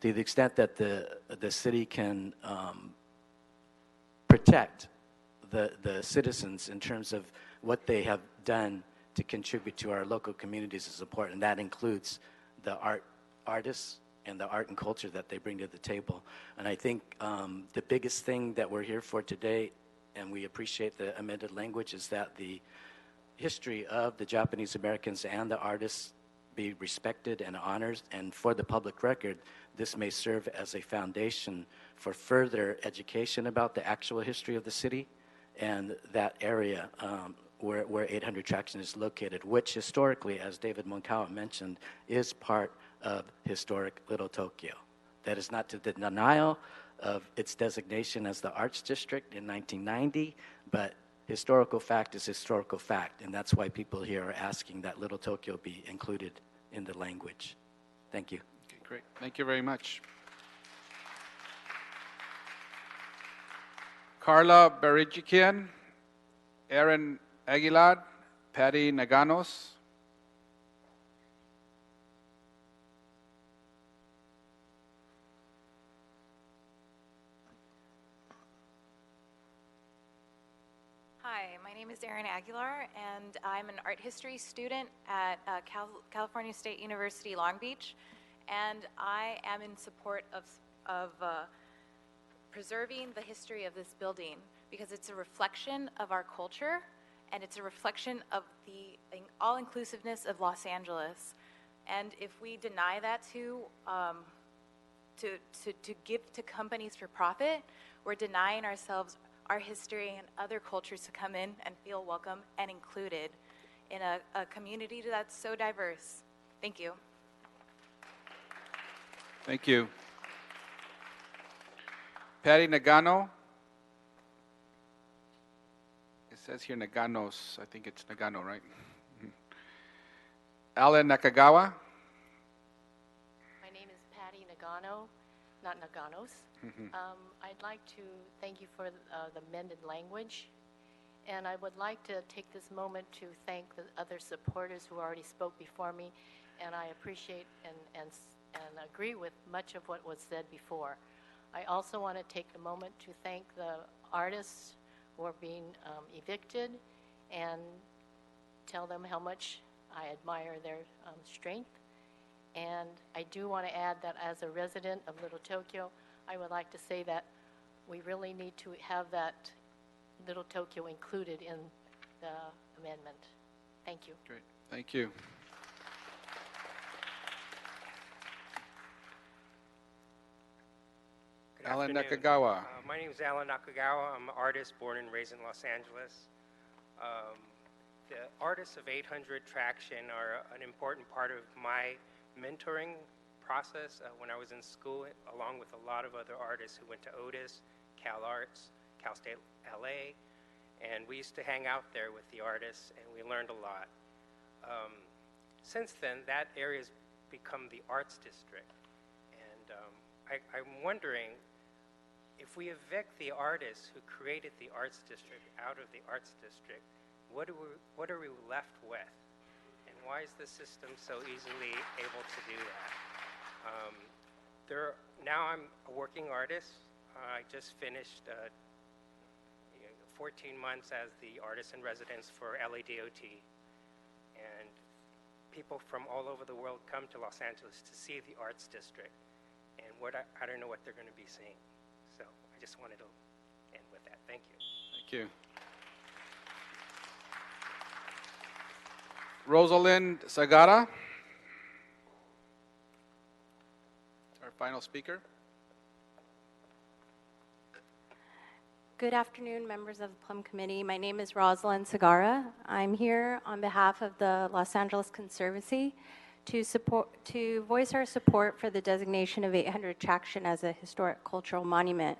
To the extent that the city can protect the citizens in terms of what they have done to contribute to our local communities is important. And that includes the artists and the art and culture that they bring to the table. And I think the biggest thing that we're here for today, and we appreciate the amended language, is that the history of the Japanese Americans and the artists be respected and honored, and for the public record, this may serve as a foundation for further education about the actual history of the city and that area where 800 Traction is located, which historically, as David Monkawa mentioned, is part of historic Little Tokyo. That is not to the denial of its designation as the Arts District in 1990, but historical fact is historical fact, and that's why people here are asking that Little Tokyo be included in the language. Thank you. Okay, great. Thank you very much. Carla Berijikian, Aaron Aguilar, Patty Naganos. Hi, my name is Erin Aguilar, and I'm an art history student at California State University, Long Beach, and I am in support of preserving the history of this building because it's a reflection of our culture and it's a reflection of the all-inclusiveness of Los Angeles. And if we deny that to give to companies for profit, we're denying ourselves our history and other cultures to come in and feel welcome and included in a community that's so diverse. Thank you. Thank you. Patty Nagano. It says here Naganos. I think it's Nagano, right? Alan Nakagawa. My name is Patty Nagano, not Naganos. I'd like to thank you for the amended language, and I would like to take this moment to thank the other supporters who already spoke before me, and I appreciate and agree with much of what was said before. I also want to take the moment to thank the artists who are being evicted and tell them how much I admire their strength. And I do want to add that as a resident of Little Tokyo, I would like to say that we really need to have that Little Tokyo included in the amendment. Thank you. Great. Thank you. Good Alan afternoon. Nakagawa. My name is Alan Nakagawa. I'm an artist born and raised in Los Angeles. The artists of 800 Traction are an important part of my mentoring process when I was in school, along with a lot of other artists who went to Otis, Cal Arts, Cal State LA, and we used to hang out there with the artists, and we learned a lot. Since then, that area's become the Arts District, and I'm wondering, if we evict the artists who created the Arts District out of the Arts District, what are we left with? And why is the system so easily able to do that? Now I'm a working artist. I just finished 14 months as the artist in residence for LADOT. And people from all over the world come to Los Angeles to see the Arts District. And I don't know what they're going to be seeing. So I just wanted to end with that. Thank you. Thank you. Rosalind Sagara. Our final speaker. Good afternoon, members of the Plum Committee. My name is Rosalind Sagara. I'm here on behalf of the Los Angeles Conservancy to voice our support for the designation of 800 Traction as a historic cultural monument.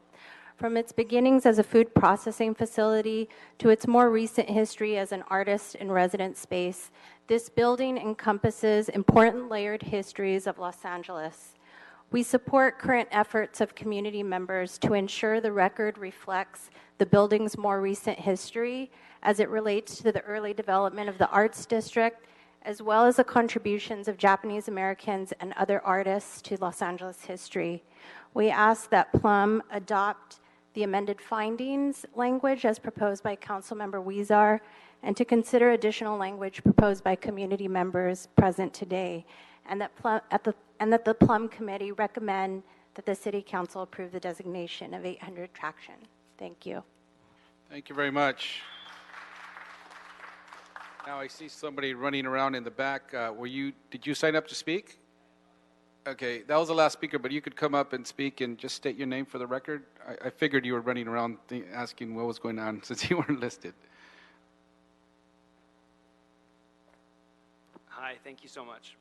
From its beginnings as a food processing facility to its more recent history as an artist in residence space, this building encompasses important layered histories of Los Angeles. We support current efforts of community members to ensure the record reflects the building's more recent history as it relates to the early development of the Arts District, as well as the contributions of Japanese Americans and other artists to Los Angeles history. We ask that Plum adopt the amended findings language as proposed by Councilmember Huizar, and to consider additional language proposed by community members present today, and that the Plum Committee recommend that the City Council approve the designation of 800 Traction. Thank you. Thank you very much. Now I see somebody running around in the back. Did you sign up to speak? Okay, that was the last speaker, but you could come up and speak and just state your name for the record. I figured you were running around asking what was going on since you weren't listed. Hi, thank you so much.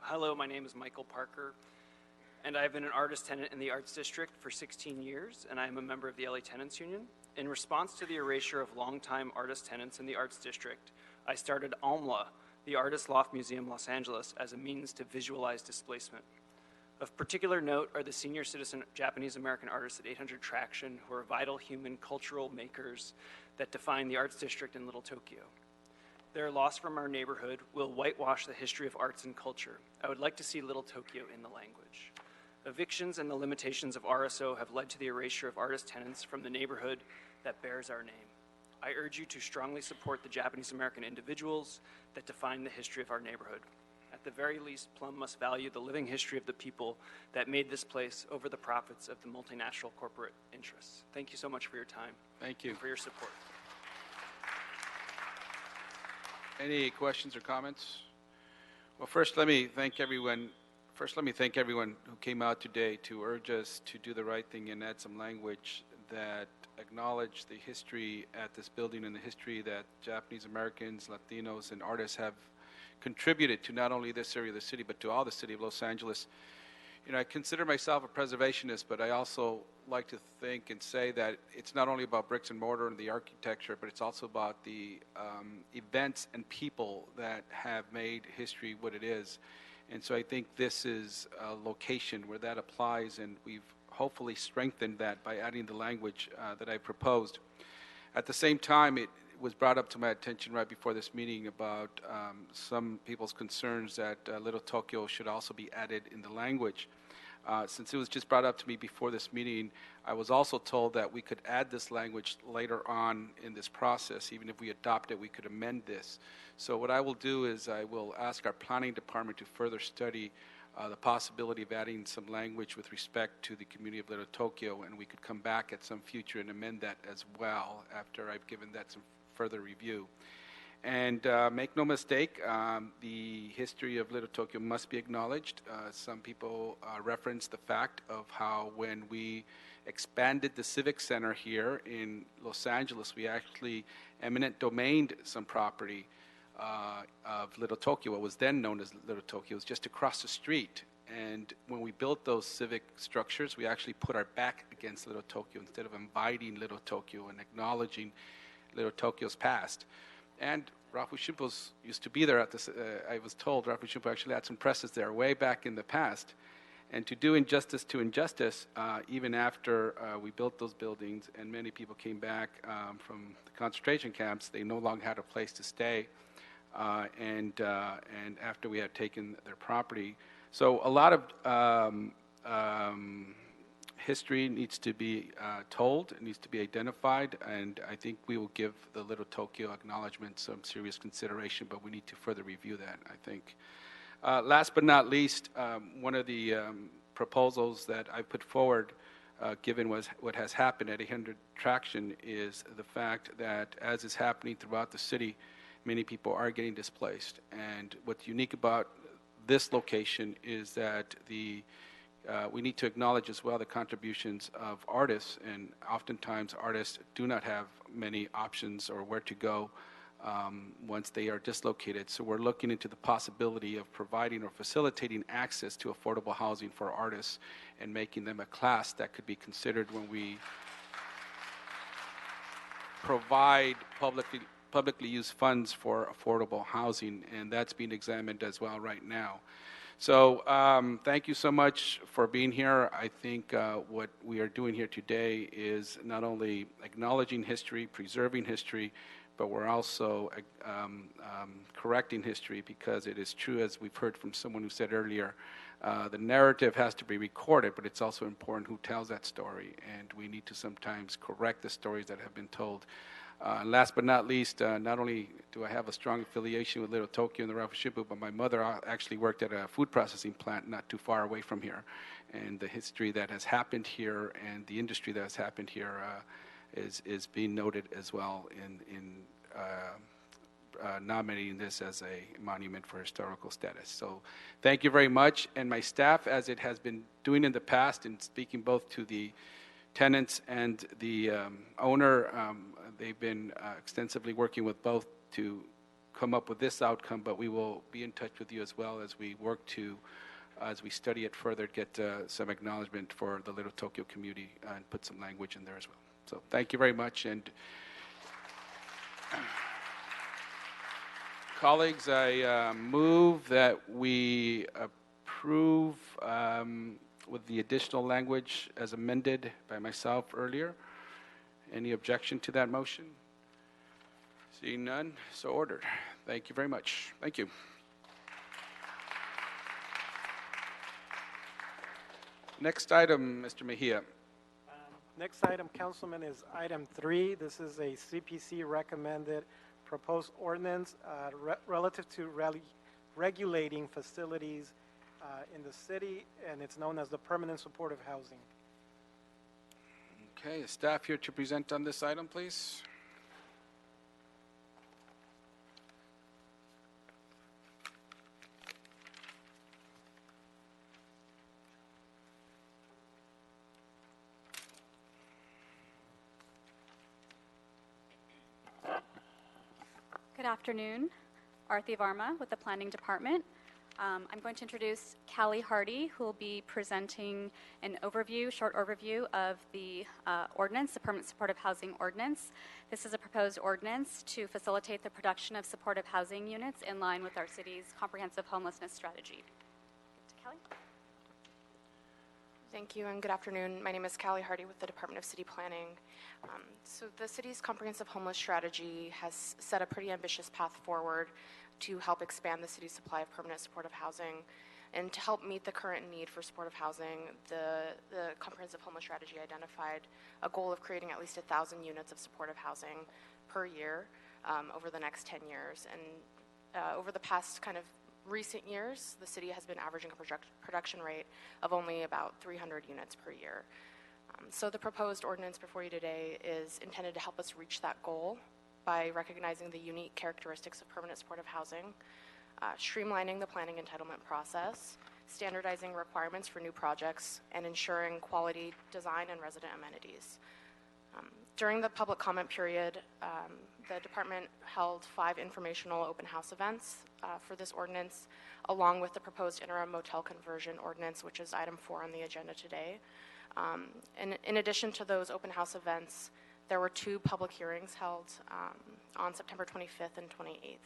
Hello, my name is Michael Parker, and I've been an artist tenant in the Arts District for 16 years, and I am a member of the LA Tenants Union. In response to the erasure of longtime artist tenants in the Arts District, I started ALMLA, the Artist Loft Museum Los Angeles, as a means to visualize displacement. Of particular note are the senior citizen Japanese American artists at 800 Traction, who are vital human cultural makers that define the Arts District in Little Tokyo. Their loss from our neighborhood will whitewash the history of arts and culture. I would like to see Little Tokyo in the language. Evictions and the limitations of RSO have led to the erasure of artist tenants from the neighborhood that bears our name. I urge you to strongly support the Japanese American individuals that define the history of our neighborhood. At the very least, Plum must value the living history of the people that made this place over the profits of the multinational corporate interests. Thank you so much for your time. Thank you. And for your support. Any questions or comments? Well, first let me thank everyone who came out today to urge us to do the right thing and add some language that acknowledge the history at this building and the history that Japanese Americans, Latinos, and artists have contributed to not only this area of the city, but to all the city of Los Angeles. You know, I consider myself a preservationist, but I also like to think and say that it's not only about bricks and mortar and the architecture, but it's also about the events and people that have made history what it is. And so I think this is a location where that applies, and we've hopefully strengthened that by adding the language that I proposed. At the same time, it was brought up to my attention right before this meeting about some people's concerns that Little Tokyo should also be added in the language. Since it was just brought up to me before this meeting, I was also told that we could add this language later on in this process. Even if we adopt it, we could amend this. So what I will do is I will ask our planning department to further study the possibility of adding some language with respect to the community of Little Tokyo, and we could come back at some future and amend that as well after I've given that some further review. And make no mistake, the history of Little Tokyo must be acknowledged. Some people reference the fact of how when we expanded the Civic Center here in Los Angeles, we actually eminent domained some property of Little Tokyo, what was then known as Little Tokyo. It was just across the street. And when we built those civic structures, we actually put our back against Little Tokyo instead of inviting Little Tokyo and acknowledging Little Tokyo's past. And Rafu Shimpo's used to be there at this, I was told Rafu Shimpo actually had some presses there way back in the past. And to do injustice to injustice, even after we built those buildings and many people came back from the concentration camps, they no longer had a place to stay. And after we had taken their property. So a lot of history needs to be told, it needs to be identified, and I think we will give the Little Tokyo acknowledgement some serious consideration, but we need to further review that, I think. Last but not least, one of the proposals that I put forward, given what has happened at 800 Traction, is the fact that as is happening throughout the city, many people are getting displaced. And what's unique about this location is that we need to acknowledge as well the contributions of artists, and oftentimes artists do not have many options or where to go once they are dislocated. So we're looking into the possibility of providing or facilitating access to affordable housing for artists and making them a class that could be considered when we provide publicly used funds for affordable housing, and that's being examined as well right now. So thank you so much for being here. I think what we are doing here today is not only acknowledging history, preserving history, but we're also correcting history, because it is true, as we've heard from someone who said earlier, the narrative has to be recorded, but it's also important who tells that story, and we need to sometimes correct the stories that have been told. Last but not least, not only do I have a strong affiliation with Little Tokyo and the Rafu Shimpo, but my mother actually worked at a food processing plant not too far away from here. And the history that has happened here and the industry that has happened here is being noted as well in nominating this as a monument for historical status. So thank you very much. And my staff, as it has been doing in the past, in speaking both to the tenants and the owner, they've been extensively working with both to come up with this outcome, but we will be in touch with you as well as we work to, as we study it further, get some acknowledgement for the Little Tokyo community and put some language in there as well. So thank you very much. And colleagues, I move that we approve with the additional language as amended by myself earlier. Any objection to that motion? Seeing none, so ordered. Thank you very much. Thank you. Next item, Mr. Mejia. Next item, Councilman, is item 3. This is a CPC recommended proposed ordinance relative to regulating facilities in the city, and it's known as the permanent supportive housing. Okay, is staff here to present on this item, please? Good afternoon. Arthi Varma with the Planning Department. I'm going to introduce Callie Hardy, who will be presenting an overview, short overview of the ordinance, the Permanent Supportive Housing Ordinance. This is a proposed ordinance to facilitate the production of supportive housing units in line with our city's comprehensive homelessness strategy. Give to Callie. Thank you and good afternoon. My name is Callie Hardy with the Department of City Planning. So the city's comprehensive homeless strategy has set a pretty ambitious path forward to help expand the city's supply of permanent supportive housing. And to help meet the current need for supportive housing, the comprehensive homeless strategy identified a goal of creating at least 1,000 units of supportive housing per year over the next 10 years. And over the past kind of recent years, the city has been averaging a production rate of only about 300 units per year. So the proposed ordinance before you today is intended to help us reach that goal by recognizing the unique characteristics of permanent supportive housing, streamlining the planning entitlement process, standardizing requirements for new projects, and ensuring quality design and resident amenities. During the public comment period, the department held 5 informational open house events for this ordinance, along with the proposed interim motel conversion ordinance, which is item 4 on the agenda today. And in addition to those open house events, there were 2 public hearings held on September 25th and 28th.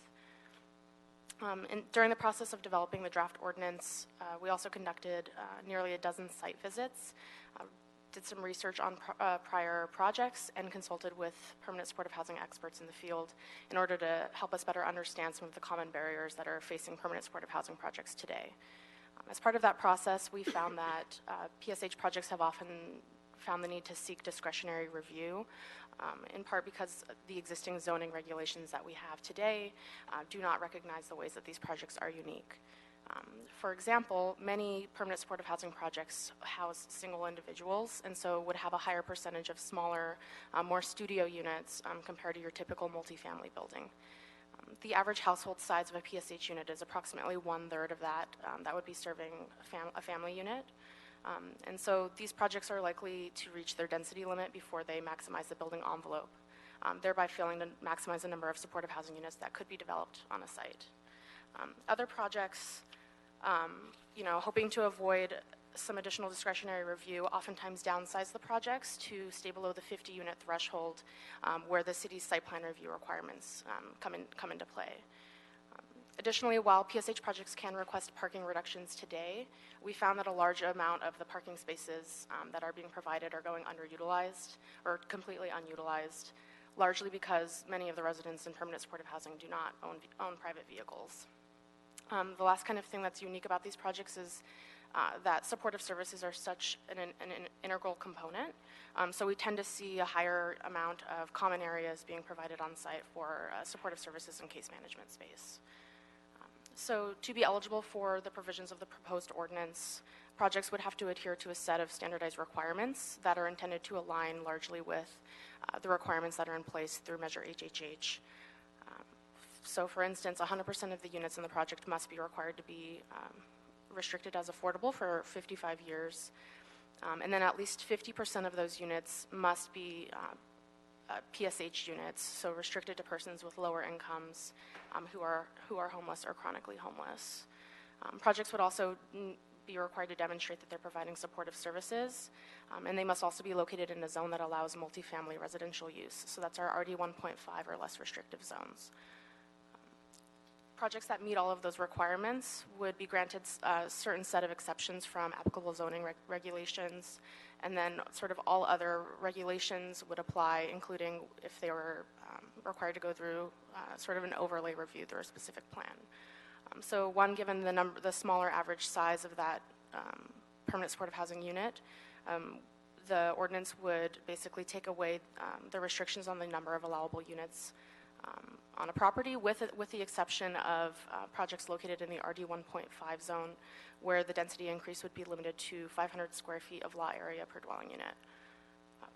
And during the process of developing the draft ordinance, we also conducted nearly a dozen site visits, did some research on prior projects, and consulted with permanent supportive housing experts in the field in order to help us better understand some of the common barriers that are facing permanent supportive housing projects today. As part of that process, we found that PSH projects have often found the need to seek discretionary review, in part because the existing zoning regulations that we have today do not recognize the ways that these projects are unique. For example, many permanent supportive housing projects house single individuals, and so would have a higher percentage of smaller, more studio units compared to your typical multifamily building. The average household size of a PSH unit is approximately 1/3 of that. That would be serving a family unit. And so these projects are likely to reach their density limit before they maximize the building envelope, thereby failing to maximize the number of supportive housing units that could be developed on a site. Other projects, hoping to avoid some additional discretionary review, oftentimes downsize the projects to stay below the 50-unit threshold where the city's site plan review requirements come into play. Additionally, while PSH projects can request parking reductions today, we found that a large amount of the parking spaces that are being provided are going underutilized or completely unutilized, largely because many of the residents in permanent supportive housing do not own private vehicles. The last kind of thing that's unique about these projects is that supportive services are such an integral component. So we tend to see a higher amount of common areas being provided on site for supportive services and case management space. So to be eligible for the provisions of the proposed ordinance, projects would have to adhere to a set of standardized requirements that are intended to align largely with the requirements that are in place through Measure HHH. So for instance, 100% of the units in the project must be required to be restricted as affordable for 55 years. And then at least 50% of those units must be PSH units, so restricted to persons with lower incomes who are homeless or chronically homeless. Projects would also be required to demonstrate that they're providing supportive services, and they must also be located in a zone that allows multifamily residential use. So that's our RD 1.5 or less restrictive zones. Projects that meet all of those requirements would be granted a certain set of exceptions from applicable zoning regulations, and then sort of all other regulations would apply, including if they were required to go through sort of an overlay review through a specific plan. So one, given the smaller average size of that permanent supportive housing unit, the ordinance would basically take away the restrictions on the number of allowable units on a property, with the exception of projects located in the RD 1.5 zone, where the density increase would be limited to 500 square feet of lot area per dwelling unit.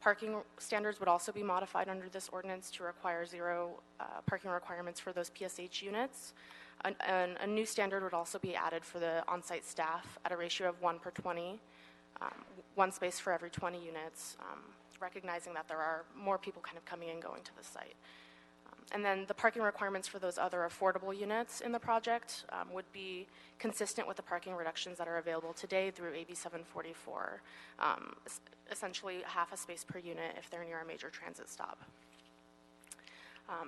Parking standards would also be modified under this ordinance to require zero parking requirements for those PSH units. A new standard would also be added for the on-site staff at a ratio of 1 per 20, one space for every 20 units, recognizing that there are more people kind of coming and going to the site. And then the parking requirements for those other affordable units in the project would be consistent with the parking reductions that are available today through AB 744, essentially half a space per unit if they're near a major transit stop.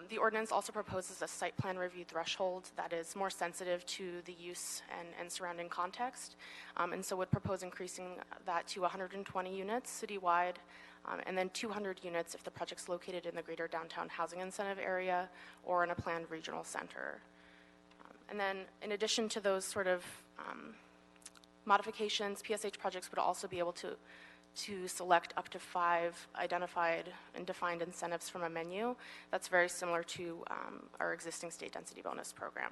The ordinance also proposes a site plan review threshold that is more sensitive to the use and surrounding context, and so would propose increasing that to 120 units citywide, and then 200 units if the project's located in the greater downtown housing incentive area or in a planned regional center. And then in addition to those sort of modifications, PSH projects would also be able to select up to 5 identified and defined incentives from a menu that's very similar to our existing state density bonus program.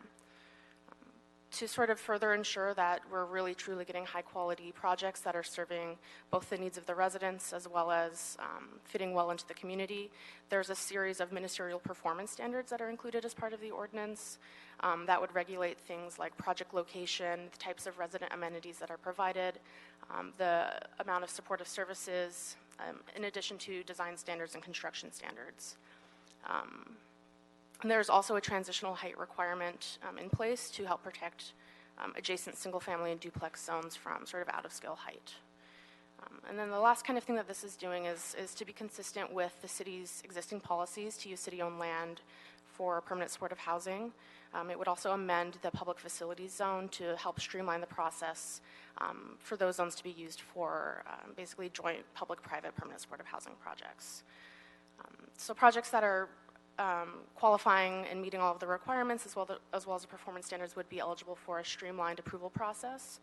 To sort of further ensure that we're really truly getting high quality projects that are serving both the needs of the residents as well as fitting well into the community, there's a series of ministerial performance standards that are included as part of the ordinance that would regulate things like project location, the types of resident amenities that are provided, the amount of supportive services, in addition to design standards and construction standards. There's also a transitional height requirement in place to help protect adjacent single-family and duplex zones from sort of out-of-scale height. And then the last kind of thing that this is doing is to be consistent with the city's existing policies to use city-owned land for permanent supportive housing. It would also amend the public facilities zone to help streamline the process for those zones to be used for basically joint public-private permanent supportive housing projects. So projects that are qualifying and meeting all of the requirements as well as the performance standards would be eligible for a streamlined approval process.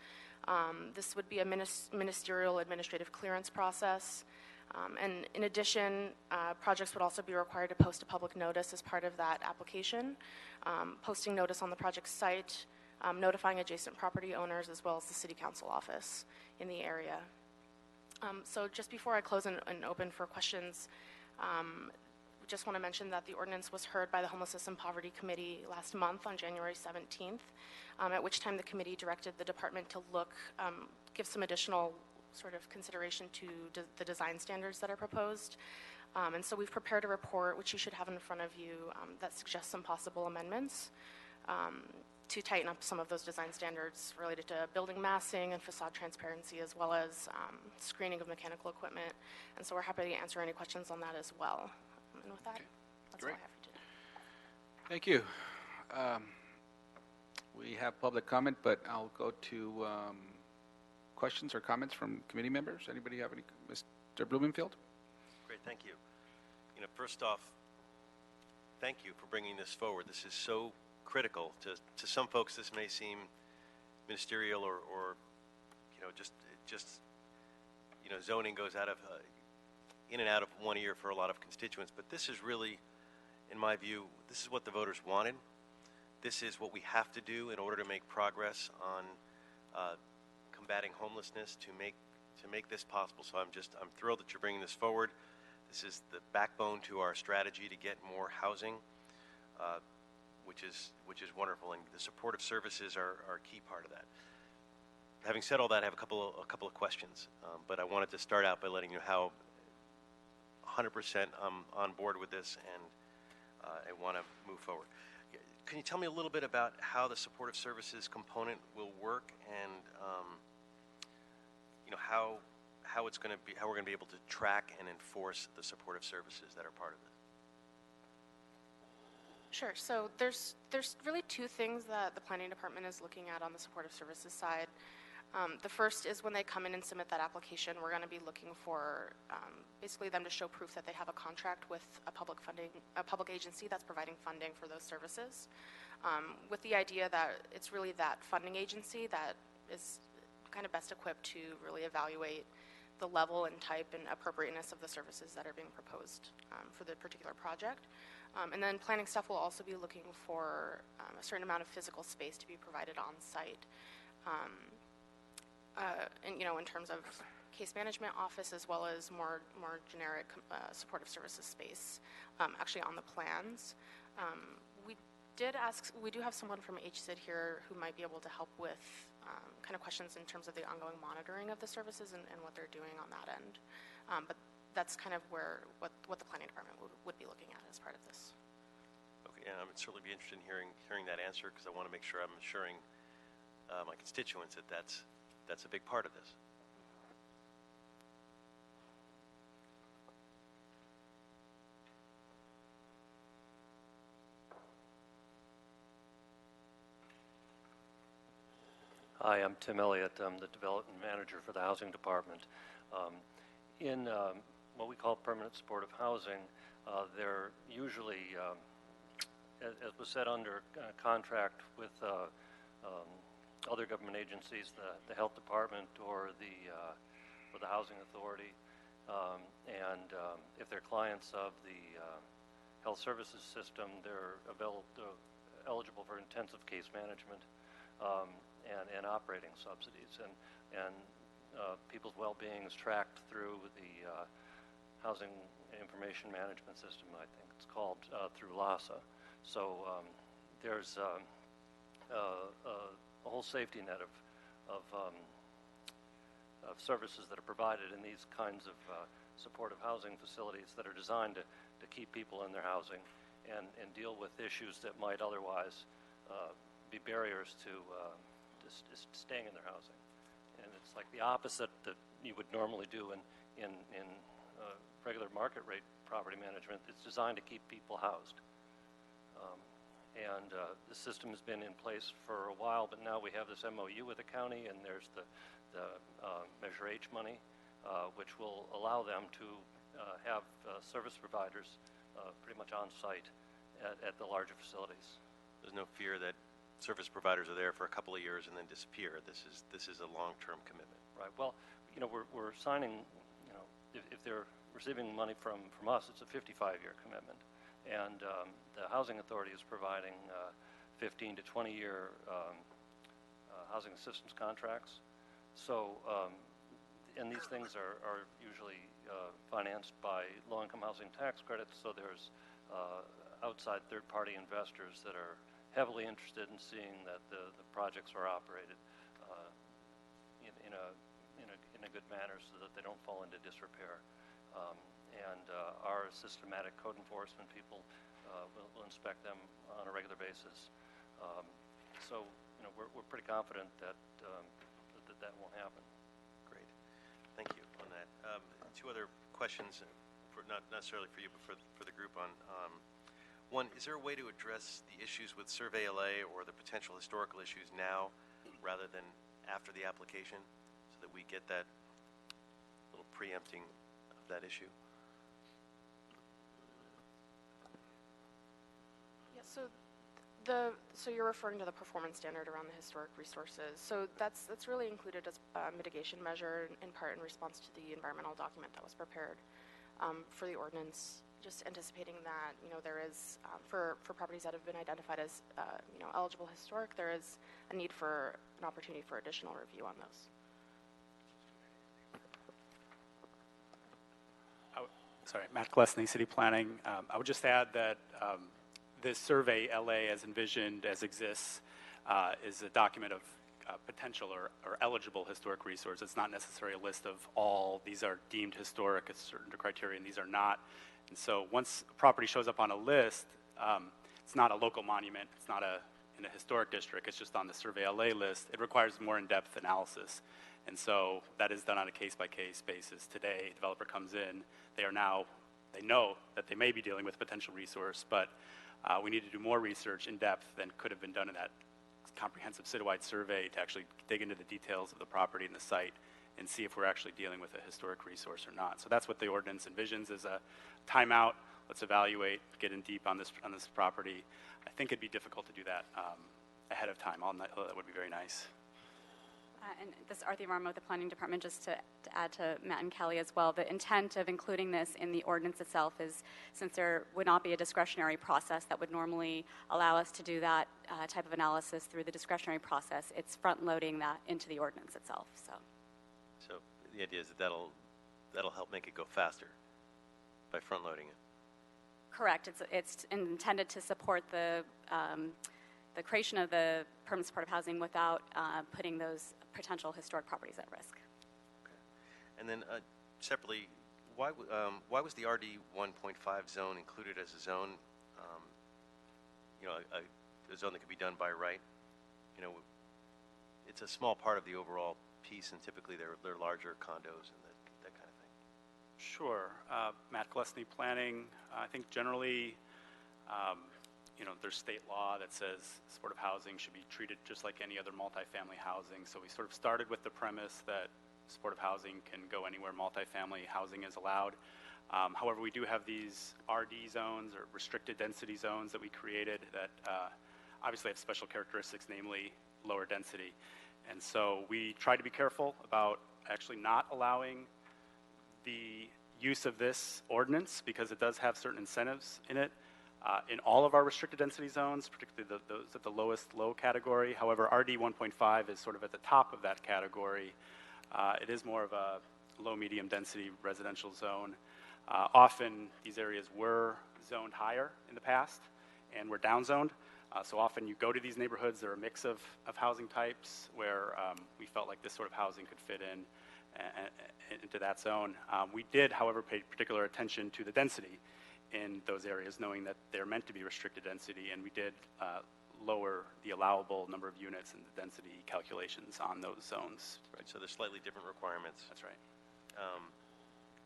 This would be a ministerial administrative clearance process. And in addition, projects would also be required to post a public notice as part of that application, posting notice on the project site, notifying adjacent property owners as well as the city council office in the area. So just before I close and open for questions, just want to mention that the ordinance was heard by the Homelessness and Poverty Committee last month on January 17th, at which time the committee directed the department to give some additional sort of consideration to the design standards that are proposed. And so we've prepared a report, which you should have in front of you, that suggests some possible amendments to tighten up some of those design standards related to building massing and facade transparency, as well as screening of mechanical equipment. And so we're happy to answer any questions on that as well. And with that, that's all I have for today. Thank you. We have public comment, but I'll go to questions or comments from committee members. Anybody have any? Mr. Blumenfield? Great, thank you. First off, thank you for bringing this forward. This is so critical. To some folks, this may seem ministerial or just zoning goes out of in and out of one ear for a lot of constituents, but this is really, in my view, this is what the voters wanted. This is what we have to do in order to make progress on combating homelessness, to make this possible. So I'm thrilled that you're bringing this forward. This is the backbone to our strategy to get more housing, which is wonderful, and the supportive services are a key part of that. Having said all that, I have a couple of questions, but I wanted to start out by letting you know how 100% on board with this, and I want to move forward. Can you tell me a little bit about how the supportive services component will work, and how it's going to be, how we're going to be able to track and enforce the supportive services that are part of it? Sure. So there's really two things that the planning department is looking at on the supportive services side. The first is when they come in and submit that application, we're going to be looking for basically them to show proof that they have a contract with a public agency that's providing funding for those services, with the idea that it's really that funding agency that is kind of best equipped to really evaluate the level and type and appropriateness of the services that are being proposed for the particular project. And then planning staff will also be looking for a certain amount of physical space to be provided on site. And in terms of case management office, as well as more generic supportive services space, actually on the plans. We do have someone from HSID here who might be able to help with kind of questions in terms of the ongoing monitoring of the services and what they're doing on that end. But that's kind of what the planning department would be looking at as part of this. Okay, and I would certainly be interested in hearing that answer, because I want to make sure I'm assuring my constituents that that's a big part of this. Hi, I'm Tim Elliott. I'm the development manager for the housing department. In what we call permanent supportive housing, they're usually, as was said, under contract with other government agencies, the health department or the housing authority, and if they're clients of the health services system, they're eligible for intensive case management and operating subsidies, and people's well-being is tracked through the housing information management system, I think it's called, through LASA. So there's a whole safety net of services that are provided in these kinds of supportive housing facilities that are designed to keep people in their housing and deal with issues that might otherwise be barriers to staying in their housing. And it's like the opposite that you would normally do in regular market rate property management. It's designed to keep people housed. And the system has been in place for a while, but now we have this MOU with the county, and there's the Measure H money, which will allow them to have service providers pretty much on site at the larger facilities. There's no fear that service providers are there for a couple of years and then disappear. This is a long-term commitment. Right. Well, we're signing. If they're receiving money from us, it's a 55-year commitment, and the housing authority is providing 15 to 20-year housing assistance contracts. So, and these things are usually financed by low-income housing tax credits. So there's outside third-party investors that are heavily interested in seeing that the projects are operated in a good manner so that they don't fall into disrepair. And our systematic code enforcement people will inspect them on a regular basis. So we're pretty confident that that won't happen. Great, thank you on that. Two other questions, not necessarily for you, but for the group on. One, is there a way to address the issues with Survey LA or the potential historical issues now rather than after the application so that we get that little preempting of that issue? Yeah, so you're referring to the performance standard around the historic resources. So that's really included as a mitigation measure in part in response to the environmental document that was prepared for the ordinance. Just anticipating that, there is, for properties that have been identified as, eligible historic, there is a need for an opportunity for additional review on those. Sorry, Matt Glesney, City Planning. I would just add that this survey, LA as envisioned, as exists, is a document of potential or eligible historic resource. It's not necessarily a list of all, these are deemed historic, it's certain criteria, and these are not. And so once a property shows up on a list, it's not a local monument, it's not in a historic district, it's just on the Survey LA list. It requires more in-depth analysis. And so that is done on a case-by-case basis. Today, a developer comes in, they know that they may be dealing with a potential resource, but we need to do more research in depth than could have been done in that comprehensive citywide survey to actually dig into the details of the property and the site and see if we're actually dealing with a historic resource or not. So that's what the ordinance envisions, is a timeout. Let's evaluate, get in deep on this property. I think it'd be difficult to do that ahead of time. That would be very nice. And this is Arthi Varma with the Planning Department, just to add to Matt and Kelly as well. The intent of including this in the ordinance itself is, since there would not be a discretionary process that would normally allow us to do that type of analysis through the discretionary process, it's front-loading that into the ordinance itself. So the idea is that that'll help make it go faster by front-loading it. Correct. It's intended to support the creation of the permanent supportive housing without putting those potential historic properties at risk. Okay. And then separately, why was the RD 1.5 zone included as a zone? A zone that could be done by right. It's a small part of the overall piece, and typically they're larger condos and that kind of thing. Sure. Matt Glesney, Planning. I think generally, there's state law that says supportive housing should be treated just like any other multifamily housing. So we sort of started with the premise that supportive housing can go anywhere multifamily housing is allowed. However, we do have these RD zones, or restricted density zones, that we created that obviously have special characteristics, namely lower density. And so we try to be careful about actually not allowing the use of this ordinance, because it does have certain incentives in it. In all of our restricted density zones, particularly those at the lowest low category. However, RD 1.5 is sort of at the top of that category. It is more of a low-medium density residential zone. Often these areas were zoned higher in the past and were downzoned. So often you go to these neighborhoods, they're a mix of housing types where we felt like this sort of housing could fit into that zone. We did, however, pay particular attention to the density in those areas, knowing that they're meant to be restricted density, and we did lower the allowable number of units and the density calculations on those zones. Right, so there's slightly different requirements. That's right.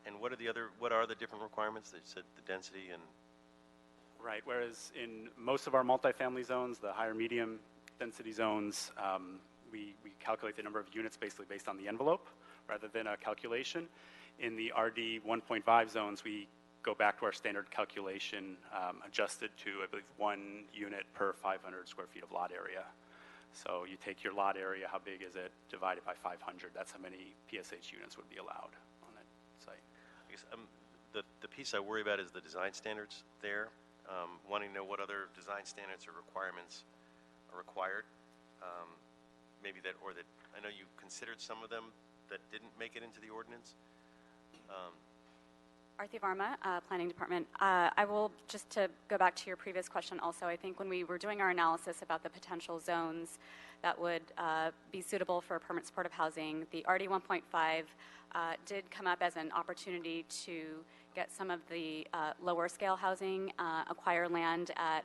And what are the different requirements? They said the density and... Right, whereas in most of our multifamily zones, the higher medium density zones, we calculate the number of units basically based on the envelope rather than a calculation. In the RD 1.5 zones, we go back to our standard calculation, adjusted to, I believe, 1 unit per 500 square feet of lot area. So you take your lot area, how big is it, divided by 500. That's how many PSH units would be allowed on that site. I guess the piece I worry about is the design standards there. Wanting to know what other design standards or requirements are required. Maybe that I know you considered some of them that didn't make it into the ordinance. Arthi Varma, Planning Department. I will, just to go back to your previous question also, I think when we were doing our analysis about the potential zones that would be suitable for permanent supportive housing, the RD 1.5 did come up as an opportunity to get some of the lower scale housing, acquire land at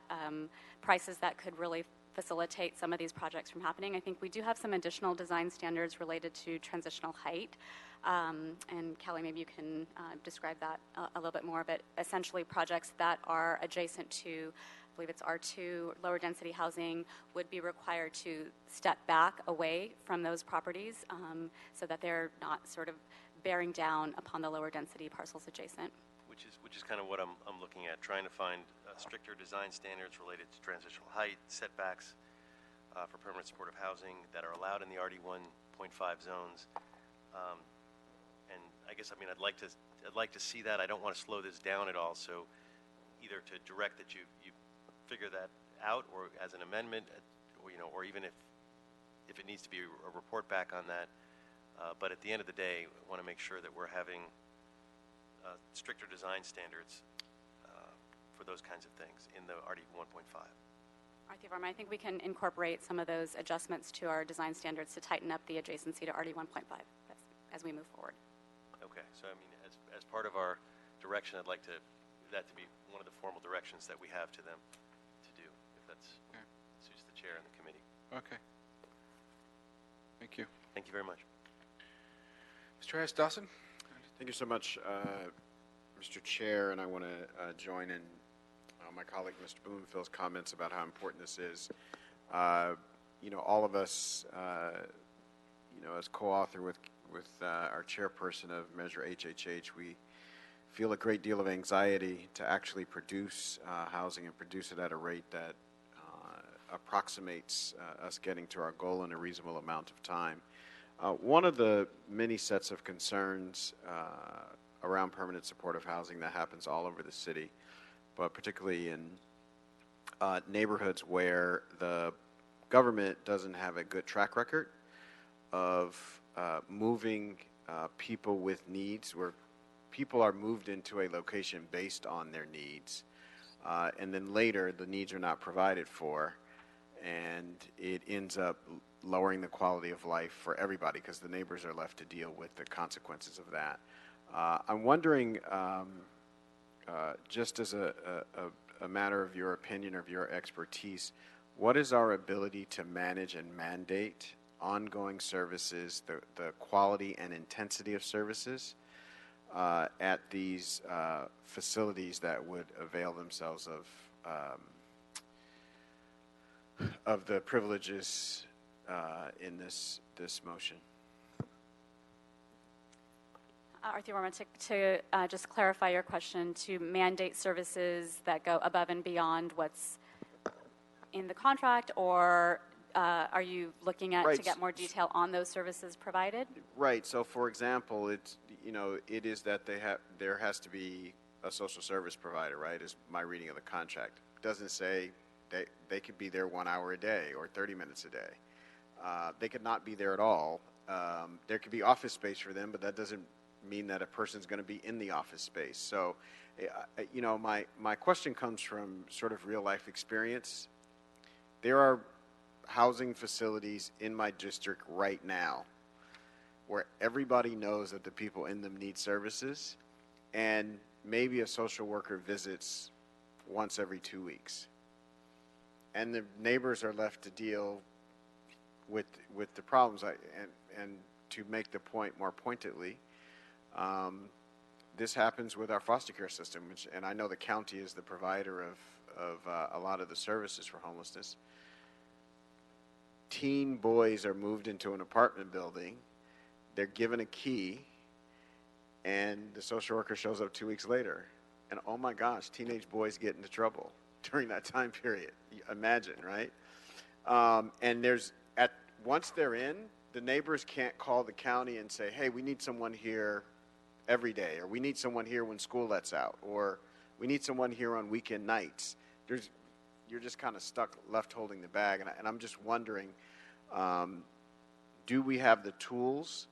prices that could really facilitate some of these projects from happening. I think we do have some additional design standards related to transitional height. And Kelly, maybe you can describe that a little bit more, but essentially projects that are adjacent to, I believe it's R2, lower density housing, would be required to step back away from those properties so that they're not sort of bearing down upon the lower density parcels adjacent. Which is kind of what I'm looking at, trying to find stricter design standards related to transitional height, setbacks for permanent supportive housing that are allowed in the RD 1.5 zones. And I guess, I'd like to see that. I don't want to slow this down at all. So either to direct that you figure that out, or as an amendment, or even if it needs to be a report back on that. But at the end of the day, I want to make sure that we're having stricter design standards for those kinds of things in the RD 1.5. Arthi Varma, I think we can incorporate some of those adjustments to our design standards to tighten up the adjacency to RD 1.5 as we move forward. Okay, so I mean, as part of our direction, I'd like that to be one of the formal directions that we have to them to do, if that's suits the chair and the committee. Okay. Thank you. Thank you very much. Mr. Harris Dawson? Thank you so much, Mr. Chair, and I want to join in my colleague Mr. Blumenfield's comments about how important this is. You know, all of us, you know, as co-author with our chairperson of Measure HHH, we feel a great deal of anxiety to actually produce housing and produce it at a rate that approximates us getting to our goal in a reasonable amount of time. One of the many sets of concerns around permanent supportive housing that happens all over the city, but particularly in neighborhoods where the government doesn't have a good track record of moving people with needs, where people are moved into a location based on their needs, and then later the needs are not provided for, and it ends up lowering the quality of life for everybody because the neighbors are left to deal with the consequences of that. I'm wondering, just as a matter of your opinion, of your expertise, what is our ability to manage and mandate ongoing services, the quality and intensity of services at these facilities that would avail themselves of the privileges in this motion? Arthi Varma, to just clarify your question, to mandate services that go above and beyond what's in the contract, or are you looking at to get more detail on those services provided? Right. So, for example, it's, you know, it is that there has to be a social service provider, right? Is my reading of the contract. It doesn't say they could be there 1 hour a day or 30 minutes a day. They could not be there at all. There could be office space for them, but that doesn't mean that a person's going to be in the office space. So, you know, my question comes from sort of real life experience. There are housing facilities in my district right now where everybody knows that the people in them need services, and maybe a social worker visits once every 2 weeks. And the neighbors are left to deal with the problems. And to make the point more pointedly, this happens with our foster care system, and I know the county is the provider of a lot of the services for homelessness. Teen boys are moved into an apartment building, they're given a key, and the social worker shows up 2 weeks later. And oh my gosh, teenage boys get into trouble during that time period. Imagine, right? And once they're in, the neighbors can't call the county and say, hey, we need someone here every day, or we need someone here when school lets out, or we need someone here on weekend nights. You're just kind of stuck, left holding the bag. And I'm just wondering, do we have the tools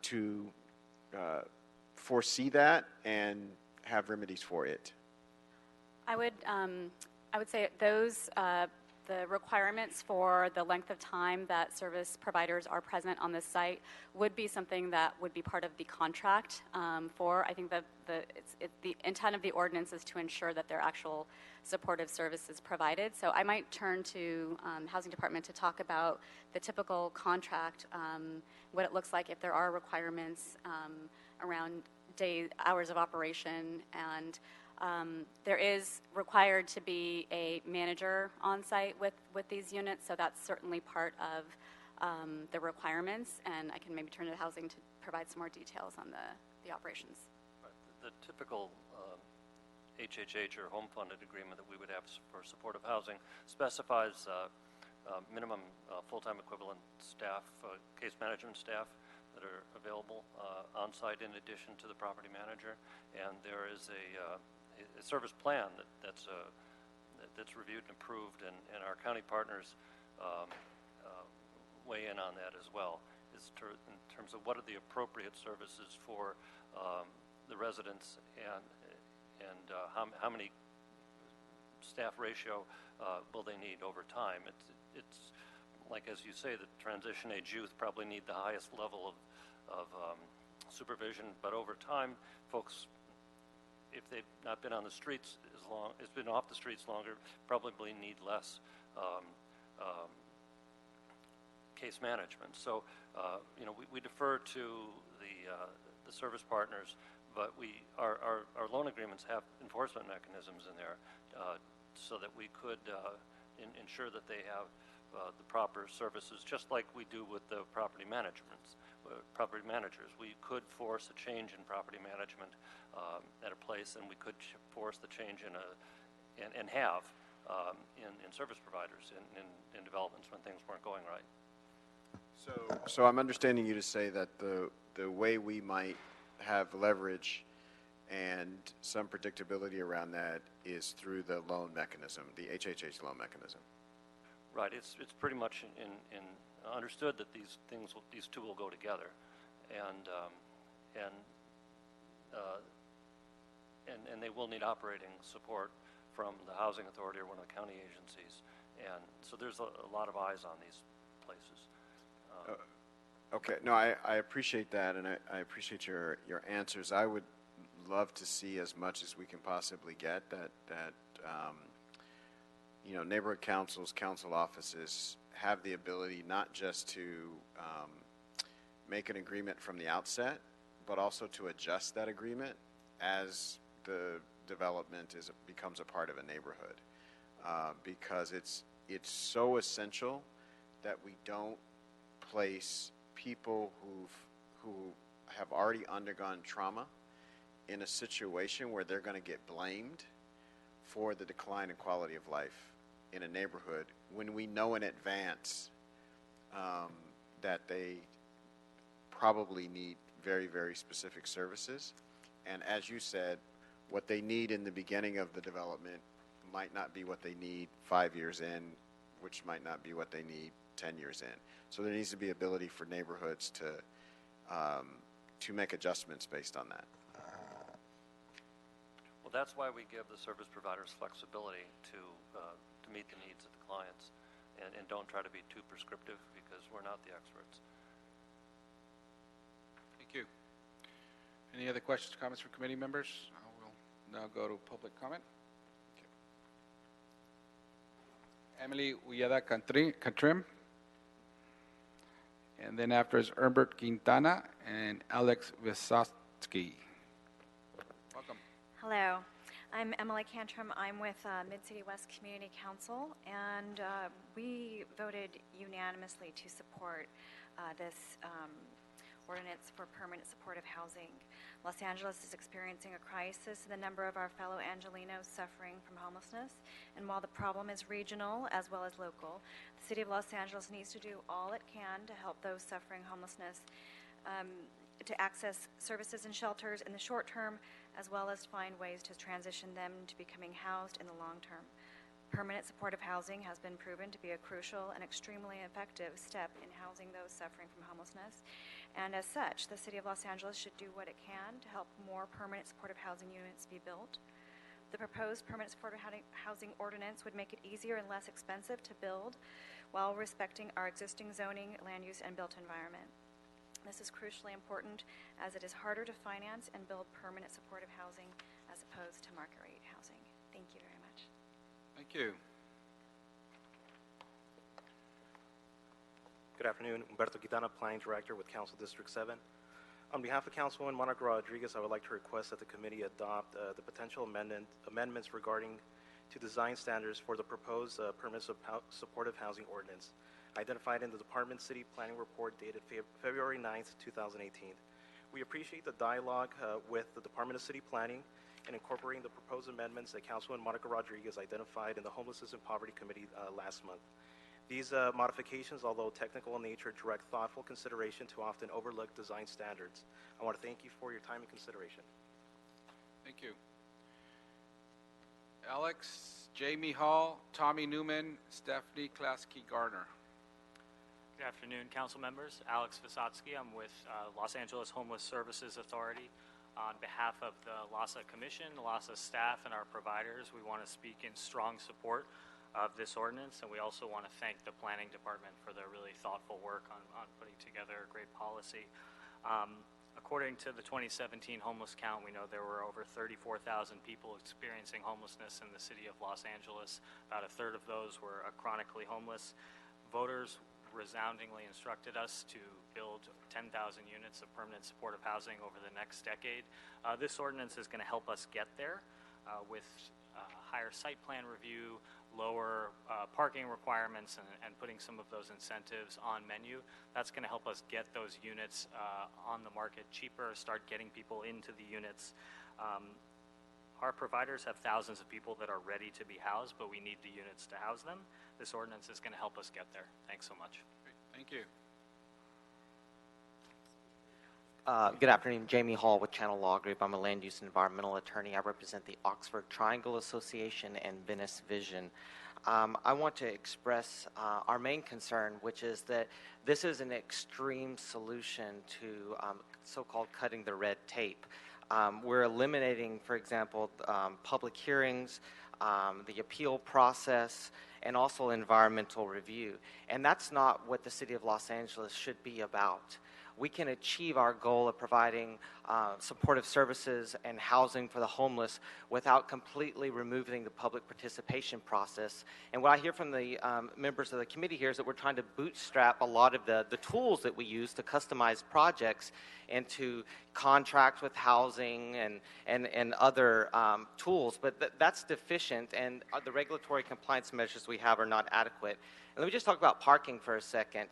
to foresee that and have remedies for it? I would say those the requirements for the length of time that service providers are present on this site would be something that would be part of the contract. I think that the intent of the ordinance is to ensure that there are actual supportive services provided. So I might turn to Housing Department to talk about the typical contract, what it looks like if there are requirements around hours of operation, and there is required to be a manager on site with these units, so that's certainly part of the requirements, and I can maybe turn to Housing to provide some more details on the operations. The typical HHH or home funded agreement that we would have for supportive housing specifies minimum full-time equivalent staff, case management staff that are available on site in addition to the property manager, and there is a service plan that's reviewed and approved, and our county partners weigh in on that as well, in terms of what are the appropriate services for the residents, and how many staff ratio will they need over time? It's like, as you say, the transition age youth probably need the highest level of supervision, but over time, folks, if they've not been on the streets as long, it's been off the streets longer, probably need less case management. So, we defer to the service partners, but our loan agreements have enforcement mechanisms in there so that we could ensure that they have the proper services, just like we do with the property managers. We could force a change in property management at a place, and we could force the change in service providers in developments when things weren't going right. So I'm understanding you to say that the way we might have leverage and some predictability around that is through the loan mechanism, the HHH loan mechanism. Right. It's pretty much in understood that these two will go together, and they will need operating support from the housing authority or one of the county agencies, and so there's a lot of eyes on these places. Okay. No, I appreciate that, and I appreciate your answers. I would love to see as much as we can possibly get that neighborhood councils, council offices have the ability not just to make an agreement from the outset, but also to adjust that agreement as the development becomes a part of a neighborhood, because it's so essential that we don't place people who have already undergone trauma in a situation where they're going to get blamed for the decline in quality of life in a neighborhood when we know in advance that they probably need very, very specific services. And as you said, what they need in the beginning of the development might not be what they need 5 years in, which might not be what they need 10 years in. So there needs to be ability for neighborhoods to make adjustments based on that. Well, that's why we give the service providers flexibility to meet the needs of the clients, and don't try to be too prescriptive, because we're not the experts. Thank you. Any other questions, comments from committee members? I will now go to public comment. Okay. Emily Ulleda Cantrim. And then after is Herbert Quintana and Alex Vysotsky. Welcome. Hello. I'm Emily Cantrim. I'm with Mid-City West Community Council, and we voted unanimously to support this ordinance for permanent supportive housing. Los Angeles is experiencing a crisis in the number of our fellow Angelenos suffering from homelessness, and while the problem is regional as well as local, the City of Los Angeles needs to do all it can to help those suffering homelessness to access services and shelters in the short term, as well as find ways to transition them to becoming housed in the long term. Permanent supportive housing has been proven to be a crucial and extremely effective step in housing those suffering from homelessness. And as such, the City of Los Angeles should do what it can to help more permanent supportive housing units be built. The proposed permanent supportive housing ordinance would make it easier and less expensive to build while respecting our existing zoning, land use, and built environment. This is crucially important as it is harder to finance and build permanent supportive housing as opposed to market rate housing. Thank you very much. Thank you. Good afternoon. Humberto Quintana, Planning Director with Council District 7. On behalf of Councilwoman Monica Rodriguez, I would like to request that the committee adopt the potential amendments regarding to design standards for the proposed permanent supportive housing ordinance, identified in the Department City Planning Report dated February 9th, 2018. We appreciate the dialogue with the Department of City Planning and incorporating the proposed amendments that Councilwoman Monica Rodriguez identified in the Homelessness and Poverty Committee last month. These modifications, although technical in nature, direct thoughtful consideration to often overlooked design standards. I want to thank you for your time and consideration. Thank you. Alex, Jamie Hall, Tommy Newman, Stephanie Klasky-Garner. Good afternoon, council members. Alex Vysotsky. I'm with Los Angeles Homeless Services Authority. On behalf of the LASA Commission, the LASA staff, and our providers, we want to speak in strong support of this ordinance, and we also want to thank the Planning Department for their really thoughtful work on putting together a great policy. According to the 2017 homeless count, we know there were over 34,000 people experiencing homelessness in the city of Los Angeles. About a third of those were chronically homeless. Voters resoundingly instructed us to build 10,000 units of permanent supportive housing over the next decade. This ordinance is going to help us get there with higher site plan review, lower parking requirements, and putting some of those incentives on menu. That's going to help us get those units on the market cheaper, start getting people into the units. Our providers have thousands of people that are ready to be housed, but we need the units to house them. This ordinance is going to help us get there. Thanks so much. Great. Thank you. Good afternoon, Jamie Hall with Channel Law Group. I'm a land use and environmental attorney. I represent the Oxford Triangle Association and Venice Vision. I want to express our main concern, which is that this is an extreme solution to so-called cutting the red tape. We're eliminating, for example, public hearings, the appeal process, and also environmental review. And that's not what the City of Los Angeles should be about. We can achieve our goal of providing supportive services and housing for the homeless without completely removing the public participation process. And what I hear from the members of the committee here is that we're trying to bootstrap a lot of the tools that we use to customize projects into contracts with housing and other tools. But that's deficient, and the regulatory compliance measures we have are not adequate. And let me just talk about parking for a second.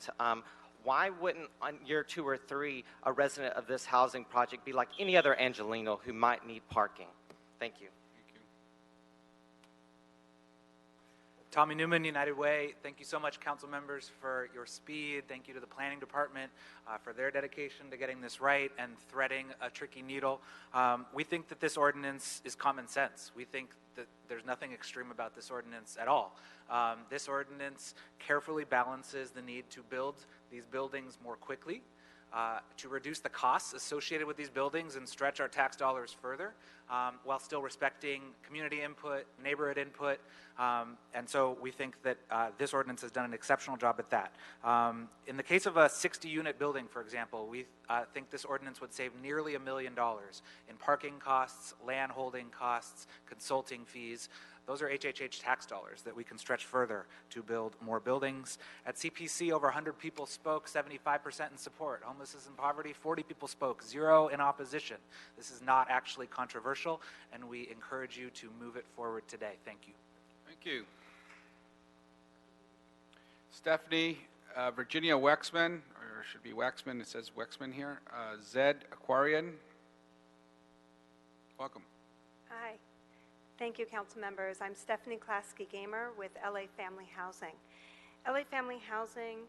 Why wouldn't, on year 2 or 3, a resident of this housing project be like any other Angelino who might need parking? Thank you. Tommy Newman, United Way. Thank you so much, council members, for your speed. Thank you to the planning department for their dedication to getting this right and threading a tricky needle. We think that this ordinance is common sense. We think that there's nothing extreme about this ordinance at all. This ordinance carefully balances the need to build these buildings more quickly, to reduce the costs associated with these buildings and stretch our tax dollars further, while still respecting community input, neighborhood input, and so we think that this ordinance has done an exceptional job at that. In the case of a 60-unit building, for example, we think this ordinance would save nearly $1 million in parking costs, land holding costs, consulting fees. Those are HHH tax dollars that we can stretch further to build more buildings. At CPC, over 100 people spoke, 75% in support. Homelessness and poverty, 40 people spoke, 0 in opposition. This is not actually controversial, and we encourage you to move it forward today. Thank you. Thank you. Stephanie, Virginia Wexman, or it should be Waxman, it says Wexman here. Zed Aquarian. Welcome. Hi. Thank you, council members. I'm Stephanie Klasky Gamer with LA Family Housing. LA Family Housing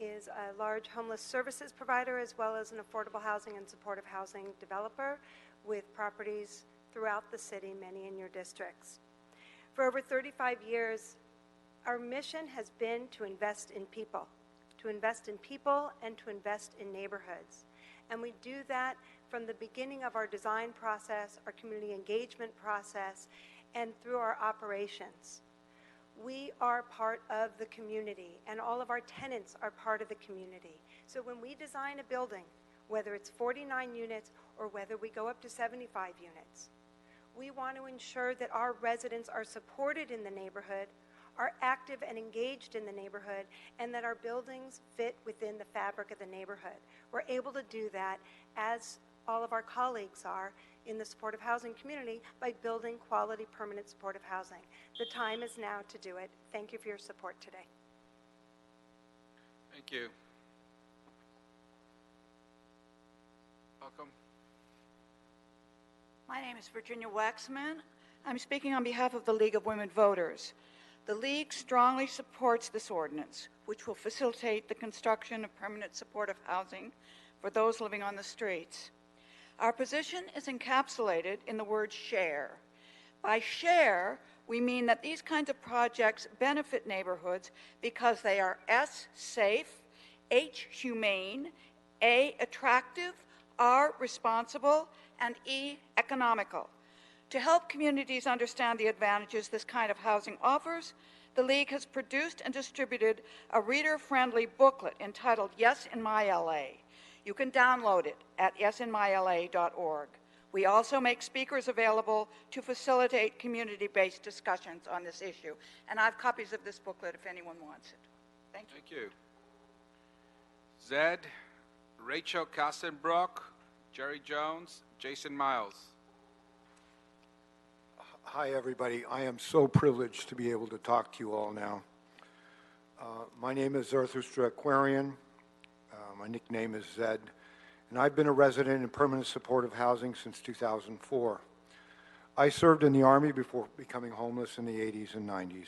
is a large homeless services provider as well as an affordable housing and supportive housing developer with properties throughout the city, many in your districts. For over 35 years, our mission has been to invest in people and to invest in neighborhoods. And we do that from the beginning of our design process, our community engagement process, and through our operations. We are part of the community, and all of our tenants are part of the community. So when we design a building, whether it's 49 units or whether we go up to 75 units, we want to ensure that our residents are supported in the neighborhood, are active and engaged in the neighborhood, and that our buildings fit within the fabric of the neighborhood. We're able to do that, as all of our colleagues are in the supportive housing community, by building quality permanent supportive housing. The time is now to do it. Thank you for your support today. Thank you. Welcome. My name is Virginia Waxman. I'm speaking on behalf of the League of Women Voters. The League strongly supports this ordinance, which will facilitate the construction of permanent supportive housing for those living on the streets. Our position is encapsulated in the word share. By share, we mean that these kinds of projects benefit neighborhoods because they are S, safe, H, humane, A, attractive, R, responsible, and E, economical. To help communities understand the advantages this kind of housing offers, the League has produced and distributed a reader-friendly booklet entitled Yes in My LA. You can download it at yesinmyla.org. We also make speakers available to facilitate community-based discussions on this issue. And I have copies of this booklet if anyone wants it. Thank you. Thank you. Zed, Rachel Kassenbrook, Jerry Jones, Jason Miles. Hi, everybody. I am so privileged to be able to talk to you all now. My name is Zarathustra Aquarian. My nickname is Zed, and I've been a resident in permanent supportive housing since 2004. I served in the Army before becoming homeless in the 80s and 90s.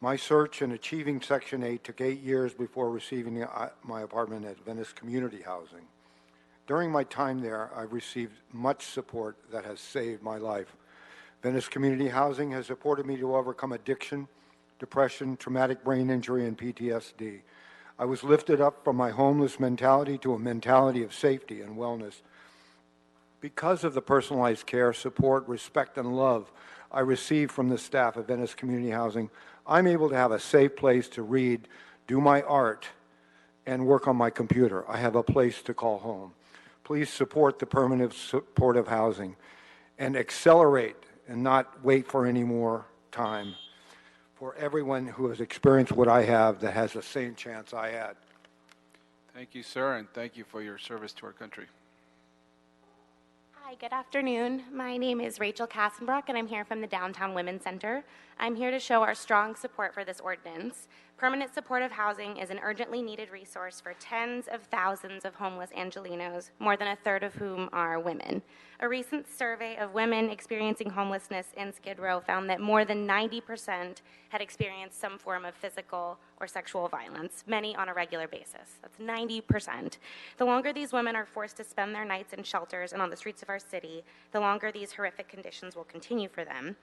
My search and achieving Section 8 took 8 years before receiving my apartment at Venice Community Housing. During my time there, I've received much support that has saved my life. Venice Community Housing has supported me to overcome addiction, depression, traumatic brain injury, and PTSD. I was lifted up from my homeless mentality to a mentality of safety and wellness. Because of the personalized care, support, respect, and love I receive from the staff at Venice Community Housing, I'm able to have a safe place to read, do my art, and work on my computer. I have a place to call home. Please support the permanent supportive housing and accelerate and not wait for any more time for everyone who has experienced what I have that has the same chance I had. Thank you, sir, and thank you for your service to our country. Hi, good afternoon. My name is Rachel Kassenbrook, and I'm here from the Downtown Women's Center. I'm here to show our strong support for this ordinance. Permanent supportive housing is an urgently needed resource for tens of thousands of homeless Angelenos, more than a third of whom are women. A recent survey of women experiencing homelessness in Skid Row found that more than 90% had experienced some form of physical or sexual violence, many on a regular basis. That's 90%. The longer these women are forced to spend their nights in shelters and on the streets of our city, the longer these horrific conditions will continue for them.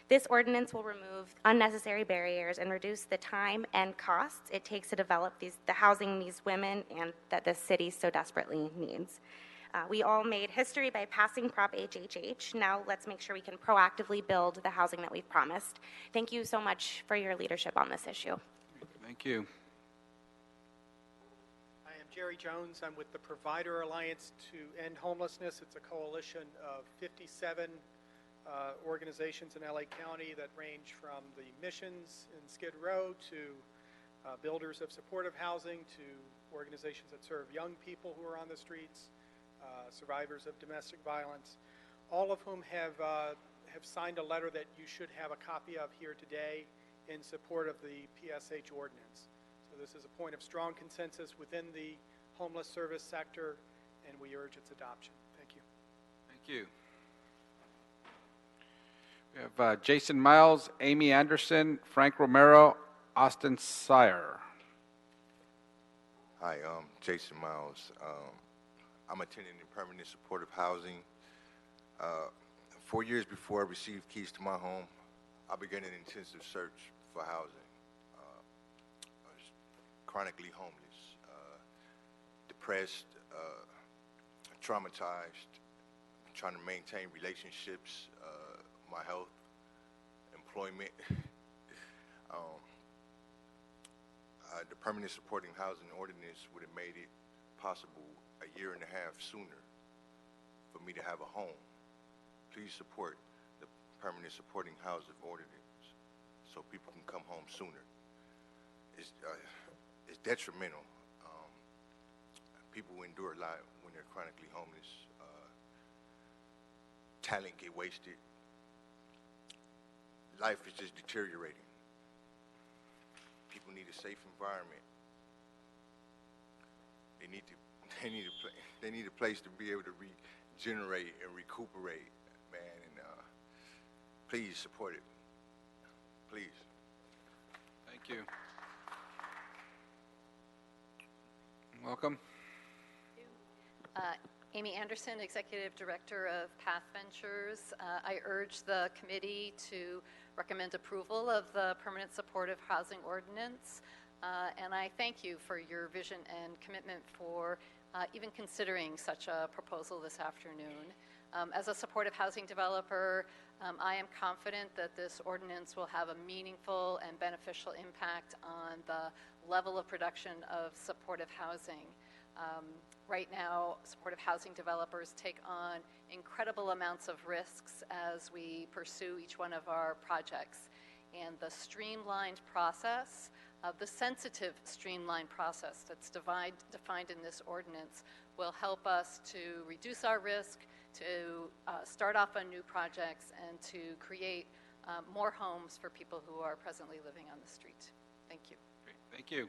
This ordinance will remove unnecessary barriers and reduce the time and costs it takes to develop the housing these women and that this city so desperately needs. We all made history by passing Prop HHH. Now let's make sure we can proactively build the housing that we've promised. Thank you so much for your leadership on this issue. Thank you. I am Jerry Jones. I'm with the Provider Alliance to End Homelessness. It's a coalition of 57 organizations in LA County that range from the missions in Skid Row to builders of supportive housing to organizations that serve young people who are on the streets, survivors of domestic violence, all of whom have signed a letter that you should have a copy of here today in support of the PSH ordinance. So this is a point of strong consensus within the homeless service sector, and we urge its adoption. Thank you. Thank you. We have Jason Miles, Amy Anderson, Frank Romero, Austin Sire. Hi, Jason Miles. I'm attending in permanent supportive housing. 4 years before I received keys to my home, I began an intensive search for housing. I was chronically homeless, depressed, traumatized, trying to maintain relationships, my health, employment. The permanent supporting housing ordinance would have made it possible a year and a half sooner for me to have a home. Please support the permanent supporting housing ordinance so people can come home sooner. It's detrimental. People endure a lot when they're chronically homeless. Talent get wasted. Life is just deteriorating. People need a safe environment. They need a place to be able to regenerate and recuperate, man. And please support it. Please. Thank you. Welcome. Amy Anderson, Executive Director of Path Ventures. I urge the committee to recommend approval of the Permanent Supportive Housing Ordinance. And I thank you for your vision and commitment for even considering such a proposal this afternoon. As a supportive housing developer, I am confident that this ordinance will have a meaningful and beneficial impact on the level of production of supportive housing. Right now, supportive housing developers take on incredible amounts of risks as we pursue each one of our projects. And the streamlined process, the sensitive streamlined process that's defined in this ordinance will help us to reduce our risk, to start off on new projects, and to create more homes for people who are presently living on the street. Thank you. Great. Thank you.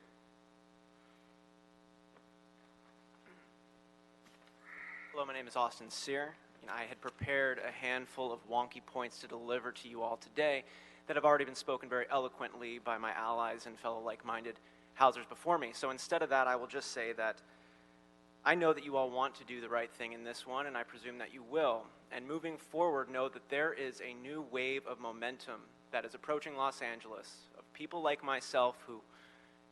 Hello, my name is Austin Sear, and I had prepared a handful of wonky points to deliver to you all today that have already been spoken very eloquently by my allies and fellow like-minded housers before me. So instead of that, I will just say that I know that you all want to do the right thing in this one, and I presume that you will. And moving forward, know that there is a new wave of momentum that is approaching Los Angeles, of people like myself who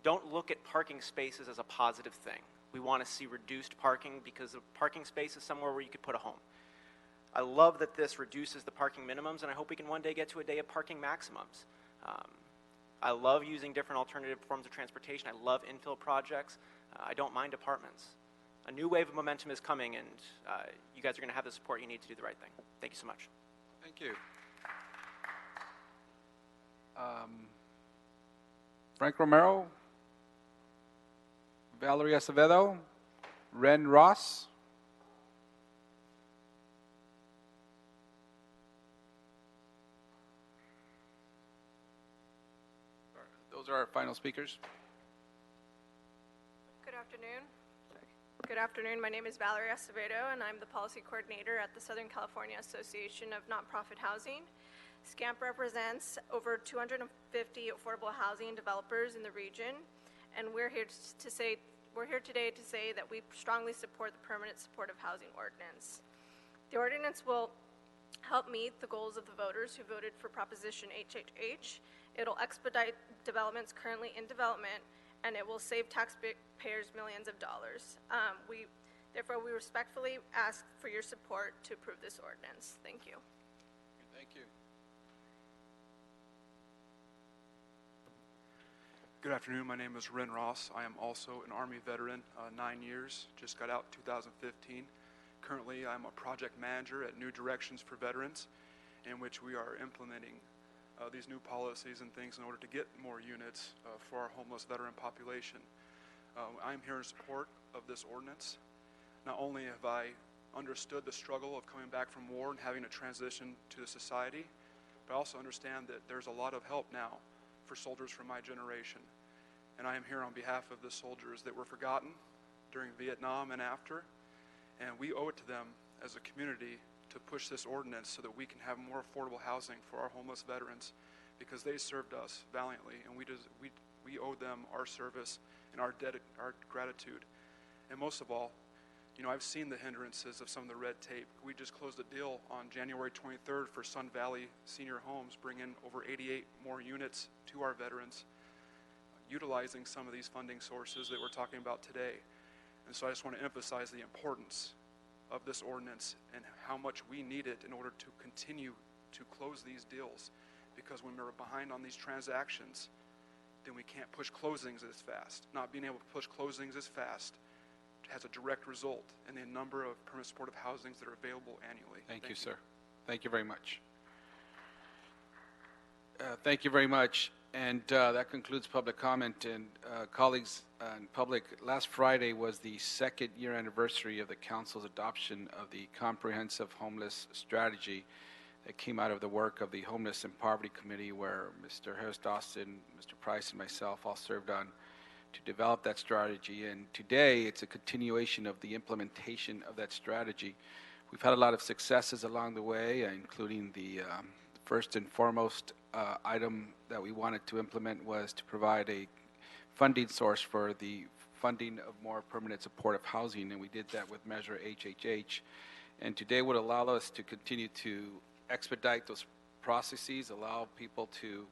don't look at parking spaces as a positive thing. We want to see reduced parking because a parking space is somewhere where you could put a home. I love that this reduces the parking minimums, and I hope we can one day get to a day of parking maximums. I love using different alternative forms of transportation. I love infill projects. I don't mind apartments. A new wave of momentum is coming, and you guys are going to have the support you need to do the right thing. Thank you so much. Thank you. Frank Romero, Valerie Acevedo, Ren Ross. Those are our final speakers. Good afternoon. Good afternoon. My name is Valerie Acevedo, and I'm the policy coordinator at the Southern California Association of Nonprofit Housing. SCAMP represents over 250 affordable housing developers in the region, and we're here today to say that we strongly support the permanent supportive housing ordinance. The ordinance will help meet the goals of the voters who voted for Proposition HHH. It'll expedite developments currently in development, and it will save taxpayers millions of dollars. Therefore, we respectfully ask for your support to approve this ordinance. Thank you. Thank you. Good afternoon. My name is Ren Ross. I am also an Army veteran, 9 years, just got out 2015. Currently, I'm a project manager at New Directions for Veterans, in which we are implementing these new policies and things in order to get more units for our homeless veteran population. I'm here in support of this ordinance. Not only have I understood the struggle of coming back from war and having to transition to the society, but I also understand that there's a lot of help now for soldiers from my generation. And I am here on behalf of the soldiers that were forgotten during Vietnam and after, and we owe it to them as a community to push this ordinance so that we can have more affordable housing for our homeless veterans, because they served us valiantly, and we owe them our service and our gratitude. And most of all, you know, I've seen the hindrances of some of the red tape. We just closed a deal on January 23rd for Sun Valley Senior Homes, bringing over 88 more units to our veterans, utilizing some of these funding sources that we're talking about today. And so I just want to emphasize the importance of this ordinance and how much we need it in order to continue to close these deals, because when we're behind on these transactions, then we can't push closings as fast. Not being able to push closings as fast has a direct result in the number of permanent supportive housings that are available annually. Thank you, sir. Thank you very much. Thank you very much. And that concludes public comment. And colleagues and public, last Friday was the second year anniversary of the Council's adoption of the Comprehensive Homeless Strategy that came out of the work of the Homeless and Poverty Committee, where Mr. Harris Dawson, Mr. Price, and myself all served on to develop that strategy. And today, it's a continuation of the implementation of that strategy. We've had a lot of successes along the way, including the first and foremost item that we wanted to implement was to provide a funding source for the funding of more permanent supportive housing, and we did that with Measure HHH. And today would allow us to continue to expedite those processes, allow people to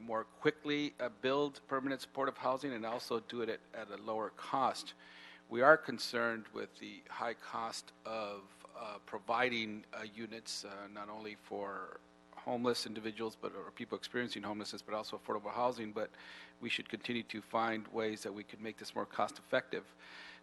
more quickly build permanent supportive housing and also do it at a lower cost. We are concerned with the high cost of providing units, not only for homeless individuals, or people experiencing homelessness, but also affordable housing. But we should continue to find ways that we could make this more cost effective.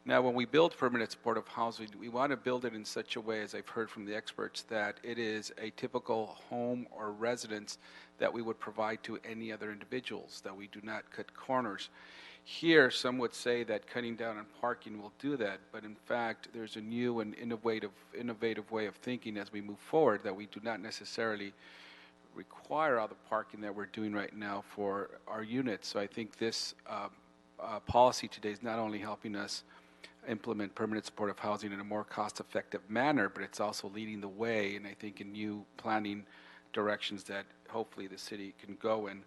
Now, when we build permanent supportive housing, we want to build it in such a way, as I've heard from the experts, that it is a typical home or residence that we would provide to any other individuals, that we do not cut corners. Here, some would say that cutting down on parking will do that, but in fact, there's a new and innovative way of thinking as we move forward, that we do not necessarily require all the parking that we're doing right now for our units. So I think this policy today is not only helping us implement permanent supportive housing in a more cost-effective manner, but it's also leading the way, and I think in new planning directions that hopefully the city can go in.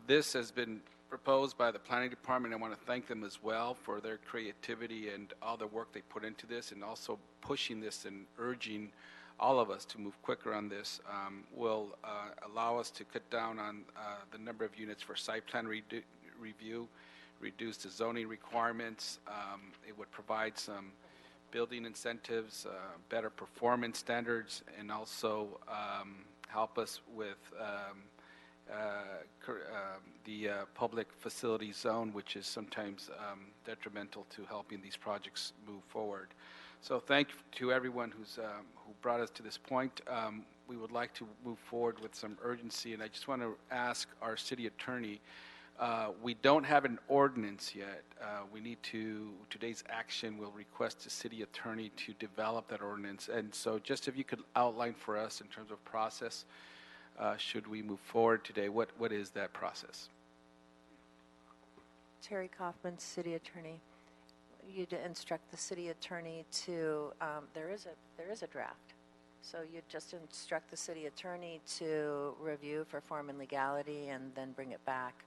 This has been proposed by the planning department. I want to thank them as well for their creativity and all the work they put into this, and also pushing this and urging all of us to move quicker on this. Will allow us to cut down on the number of units for site plan review, reduce the zoning requirements. It would provide some building incentives, better performance standards, and also help us with the public facility zone, which is sometimes detrimental to helping these projects move forward. So thank you to everyone who brought us to this point. We would like to move forward with some urgency, and I just want to ask our city attorney, we don't have an ordinance yet. We need to, today's action will request the city attorney to develop that ordinance. And so just if you could outline for us in terms of process, should we move forward today, what is that process? Terry Kaufman, city attorney. You'd instruct the city attorney to, there is a draft. So you'd just instruct the city attorney to review for form and legality and then bring it back.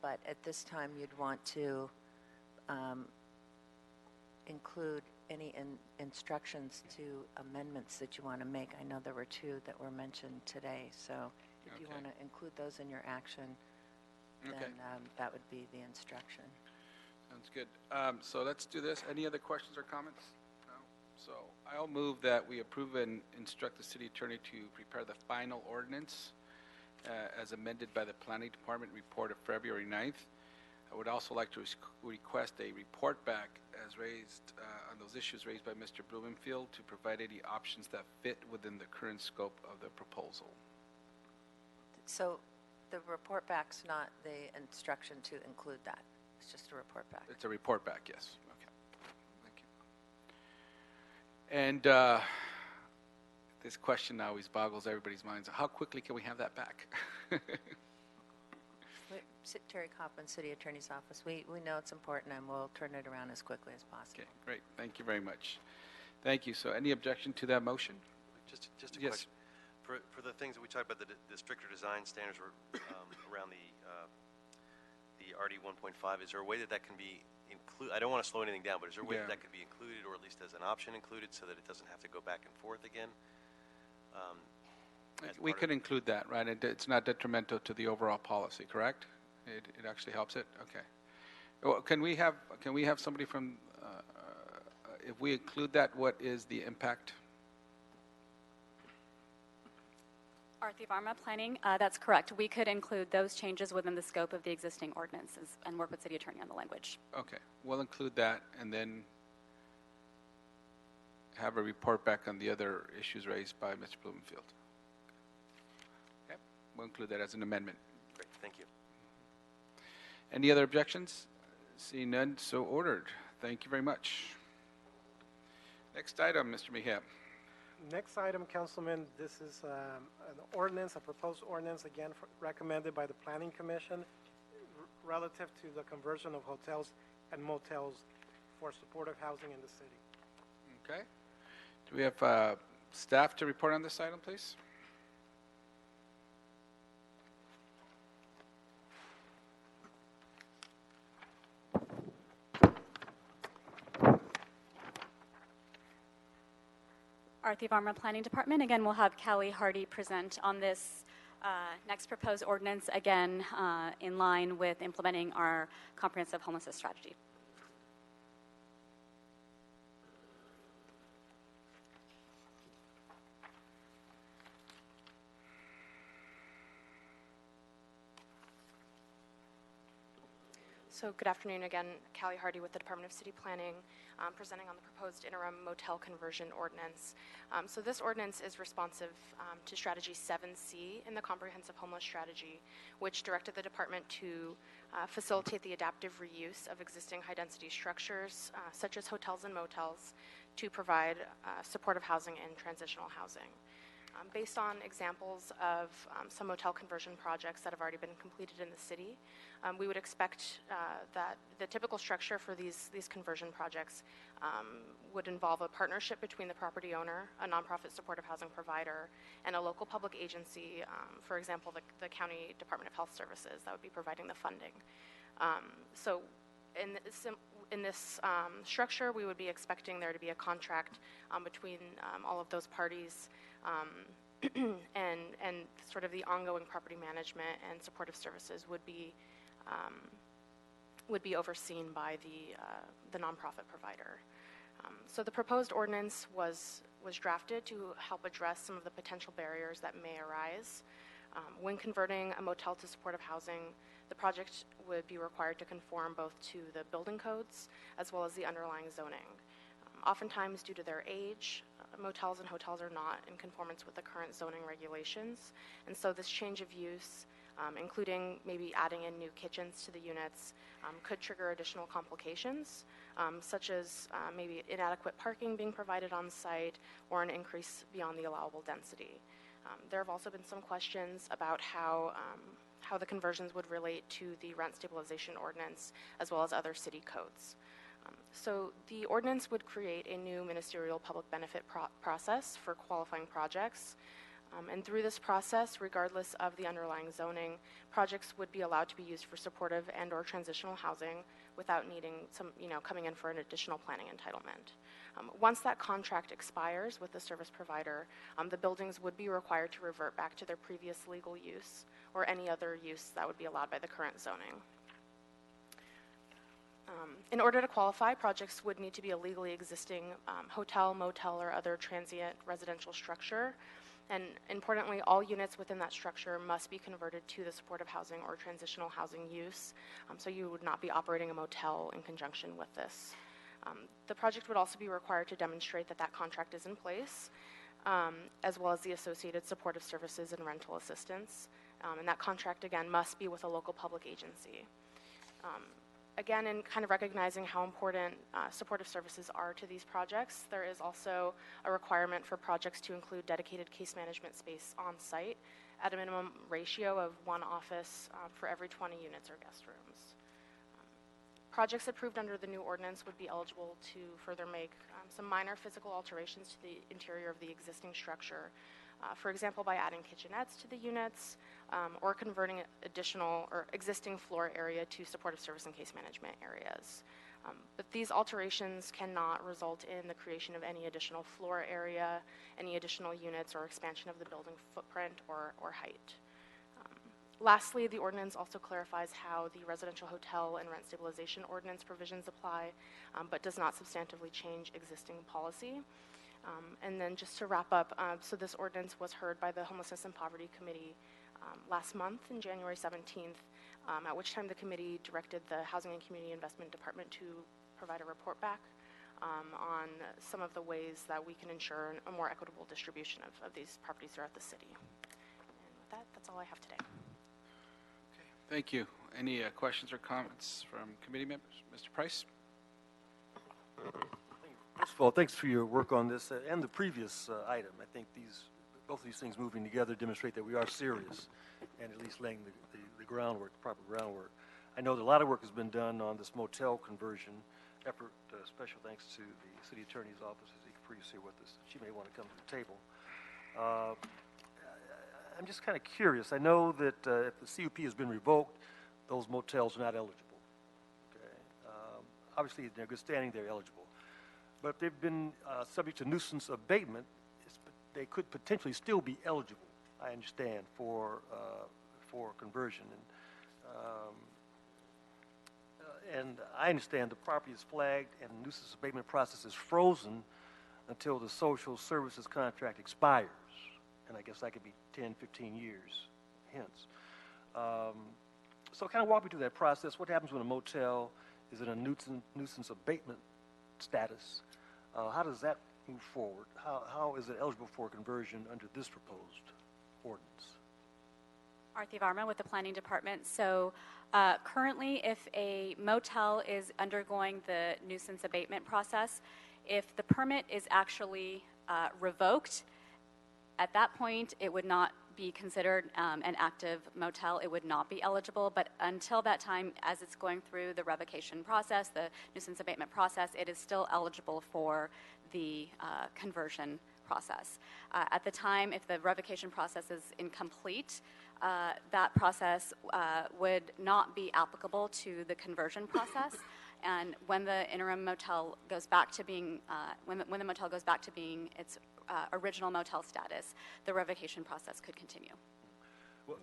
But at this time, you'd want to include any instructions to amendments that you want to make. I know there were two that were mentioned today. So if you want to include those in your action, then that would be the instruction. Sounds good. So let's do this. Any other questions or comments? No? So I'll move that we approve and instruct the city attorney to prepare the final ordinance as amended by the Planning Department report of February 9th. I would also like to request a report back as raised on those issues raised by Mr. Blumenfield to provide any options that fit within the current scope of the proposal. So the report back's not the instruction to include that. It's just a report back. It's a report back, yes. Okay. Thank you. And this question always boggles everybody's minds. How quickly can we have that back? Terry Kaufman, City Attorney's Office. We know it's important, and we'll turn it around as quickly as possible. Okay, great. Thank you very much. Thank you. So any objection to that motion? Just a question. For the things that we talked about, the stricter design standards around the RD 1.5, is there a way that can be included? I don't want to slow anything down, but is there a way that could be included, or at least as an option included, so that it doesn't have to go back and forth again? We could include that, right? It's not detrimental to the overall policy, correct? It actually helps it. Okay. Well, can we have somebody from? If we include that, what is the impact? Arthi Varma, Planning. That's correct. We could include those changes within the scope of the existing ordinances and work with City Attorney on the language. Okay. We'll include that and then have a report back on the other issues raised by Mr. Blumenfield. Okay. We'll include that as an amendment. Great. Thank you. Any other objections? Seeing none, so ordered. Thank you very much. Next item, Mr. Mejia. Next item, Councilman, this is an ordinance, a proposed ordinance, again recommended by the Planning Commission relative to the conversion of hotels and motels for supportive housing in the city. Okay. Do we have staff to report on this item, please? Arthi Varma, Planning Department. Again, we'll have Callie Hardy present on this Next proposed ordinance, again, in line with implementing our comprehensive homelessness strategy. So good afternoon again, Callie Hardy with the Department of City Planning, presenting on the proposed interim motel conversion ordinance. So this ordinance is responsive to Strategy 7C in the Comprehensive Homeless Strategy, which directed the department to facilitate the adaptive reuse of existing high-density structures, such as hotels and motels, to provide supportive housing and transitional housing. Based on examples of some motel conversion projects that have already been completed in the city, we would expect that the typical structure for these conversion projects would involve a partnership between the property owner, a nonprofit supportive housing provider, and a local public agency, for example, the County Department of Health Services that would be providing the funding. So in this structure, we would be expecting there to be a contract between all of those parties, and sort of the ongoing property management and supportive services would be overseen by the nonprofit provider. So the proposed ordinance was drafted to help address some of the potential barriers that may arise. When converting a motel to supportive housing, the project would be required to conform both to the building codes as well as the underlying zoning. Oftentimes, due to their age, motels and hotels are not in conformance with the current zoning regulations, and so this change of use, including maybe adding in new kitchens to the units, could trigger additional complications, such as maybe inadequate parking being provided on site or an increase beyond the allowable density. There have also been some questions about how the conversions would relate to the rent stabilization ordinance as well as other city codes. So the ordinance would create a new ministerial public benefit process for qualifying projects. And through this process, regardless of the underlying zoning, projects would be allowed to be used for supportive and or transitional housing without needing coming in for an additional planning entitlement. Once that contract expires with the service provider, the buildings would be required to revert back to their previous legal use or any other use that would be allowed by the current zoning. In order to qualify, projects would need to be a legally existing hotel, motel, or other transient residential structure. And importantly, all units within that structure must be converted to the supportive housing or transitional housing use. So you would not be operating a motel in conjunction with this. The project would also be required to demonstrate that that contract is in place, as well as the associated supportive services and rental assistance. And that contract, again, must be with a local public agency. Again, in kind of recognizing how important supportive services are to these projects, there is also a requirement for projects to include dedicated case management space on site at a minimum ratio of one office for every 20 units or guest rooms. Projects approved under the new ordinance would be eligible to further make some minor physical alterations to the interior of the existing structure, for example, by adding kitchenettes to the units or converting additional or existing floor area to supportive service and case management areas. But these alterations cannot result in the creation of any additional floor area, any additional units, or expansion of the building footprint or height. Lastly, the ordinance also clarifies how the residential hotel and rent stabilization ordinance provisions apply, but does not substantively change existing policy. And then just to wrap up, so this ordinance was heard by the Homelessness and Poverty Committee last month, in January 17th, at which time the committee directed the Housing and Community Investment Department to provide a report back on some of the ways that we can ensure a more equitable distribution of these properties throughout the city. And with that, that's all I have today. Okay, thank you. Any questions or comments from committee members? Mr. Price? First of all, thanks for your work on this and the previous item. I think both of these things moving together demonstrate that we are serious and at least laying the groundwork, the proper groundwork. I know that a lot of work has been done on this motel conversion effort. Special thanks to the city attorney's office, as you can previously with us. She may want to come to the table. I'm just kind of curious. I know that if the CUP has been revoked, those motels are not eligible. Okay? Obviously, they're good standing, they're eligible. But if they've been subject to nuisance abatement, they could potentially still be eligible I understand, for conversion. And I understand the property is flagged and the nuisance abatement process is frozen until the social services contract expires. And I guess that could be 10, 15 years hence. So kind of walk me through that process. What happens when a motel is in a nuisance abatement status? How does that move forward? How is it eligible for conversion under this proposed ordinance? Arthi Varma with the Planning Department. So currently, if a motel is undergoing the nuisance abatement process, if the permit is actually revoked, at that point, it would not be considered an active motel. It would not be eligible. But until that time, as it's going through the revocation process, the nuisance abatement process, it is still eligible for the conversion process. At the time, if the revocation process is incomplete, that process would not be applicable to the conversion process. And when the interim motel goes back to being, when the motel goes back to being its original motel status, the revocation process could continue.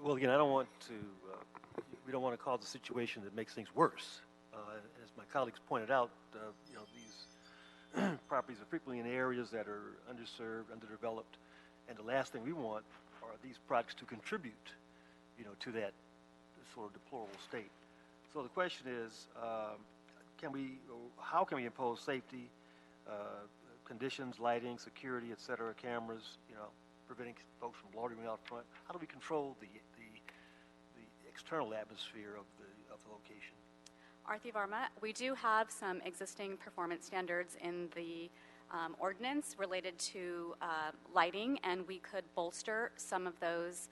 Well, again, I don't want to, we don't want to cause a situation that makes things worse. As my colleagues pointed out, these properties are frequently in areas that are underserved, underdeveloped, and the last thing we want are these projects to contribute, to that sort of deplorable state. So the question is, how can we impose safety, conditions, lighting, security, et cetera, cameras, preventing folks from loitering out front? How do we control the external atmosphere of the location? Arthi Varma, we do have some existing performance standards in the ordinance related to lighting, and we could bolster some of those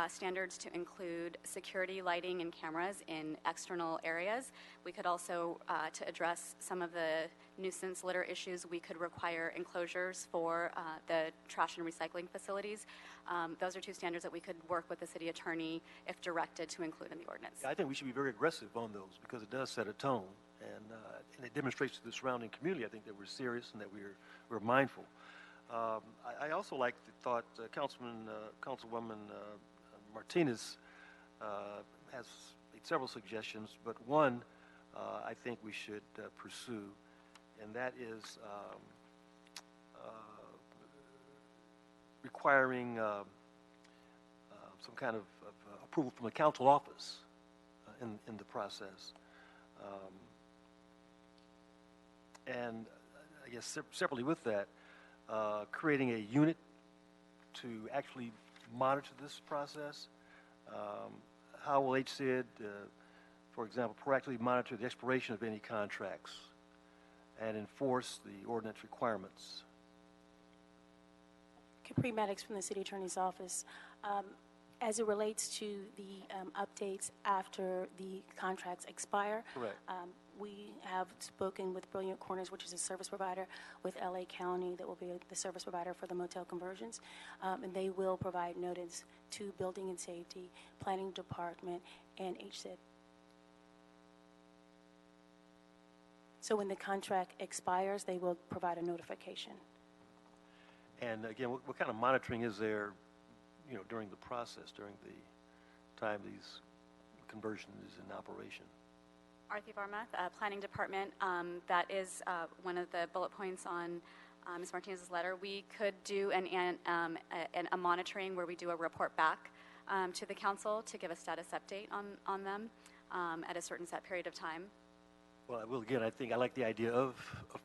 standards to include security lighting and cameras in external areas. We could also, to address some of the nuisance litter issues, we could require enclosures for the trash and recycling facilities. Those are two standards that we could work with the city attorney if directed to include in the ordinance. Yeah, I think we should be very aggressive on those because it does set a tone, and it demonstrates to the surrounding community, I think, that we're serious and that we're mindful. I also like the thought Councilwoman Martinez has made several suggestions, but one I think we should pursue, and that is requiring some kind of approval from the council office in the process. And I guess separately with that, creating a unit to actually monitor this process. How will HCID, for example, proactively monitor the expiration of any contracts and enforce the ordinance requirements? Capri Maddox from the City Attorney's Office. As it relates to the updates after the contracts expire, correct. We have spoken with Brilliant Corners, which is a service provider with LA County that will be the service provider for the motel conversions, and they will provide notice to Building and Safety, Planning Department, and HCID. So when the contract expires, they will provide a notification. And again, what kind of monitoring is there, during the process, during the time these conversion is in operation? Arthi Varma, Planning Department. That is one of the bullet points on Ms. Martinez's letter. We could do a monitoring where we do a report back to the council to give a status update on them at a certain set period of time. Well, again, I like the idea of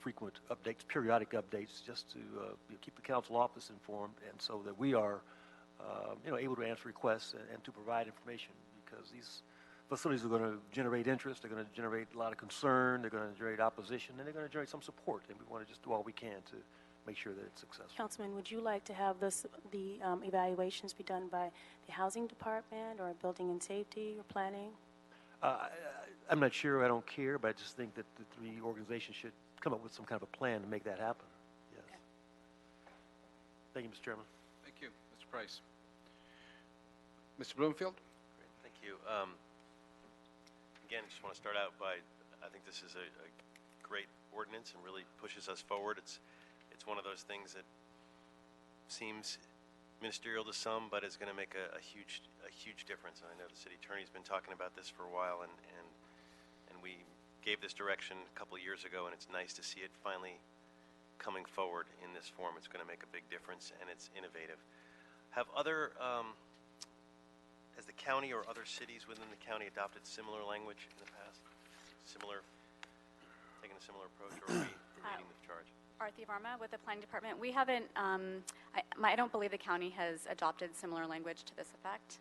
frequent updates, periodic updates, just to keep the council office informed, and so that we are, able to answer requests and to provide information, because these facilities are going to generate interest, they're going to generate a lot of concern, they're going to generate opposition, and they're going to generate some support, and we want to just do all we can to make sure that it's successful. Councilman, would you like to have the evaluations be done by the Housing Department or Building and Safety or Planning? I'm not sure, I don't care, but I just think that the three organizations should come up with some kind of a plan to make that happen. Yes. Okay. Thank you, Mr. Chairman. Thank you, Mr. Price. Mr. Bloomfield? Great, thank you. Again, I just want to start out by, I think this is a great ordinance and really pushes us forward. It's one of those things that seems ministerial to some, but is going to make a huge difference. And I know the city attorney's been talking about this for a while, and we gave this direction a couple of years ago, and it's nice to see it finally coming forward in this form. It's going to make a big difference, and it's innovative. Have other, has the county or other cities within the county adopted similar language in the past? Taking a similar approach, or are we leading the charge? Arthi Varma with the Planning Department. We haven't, I don't believe the county has adopted similar language to this effect.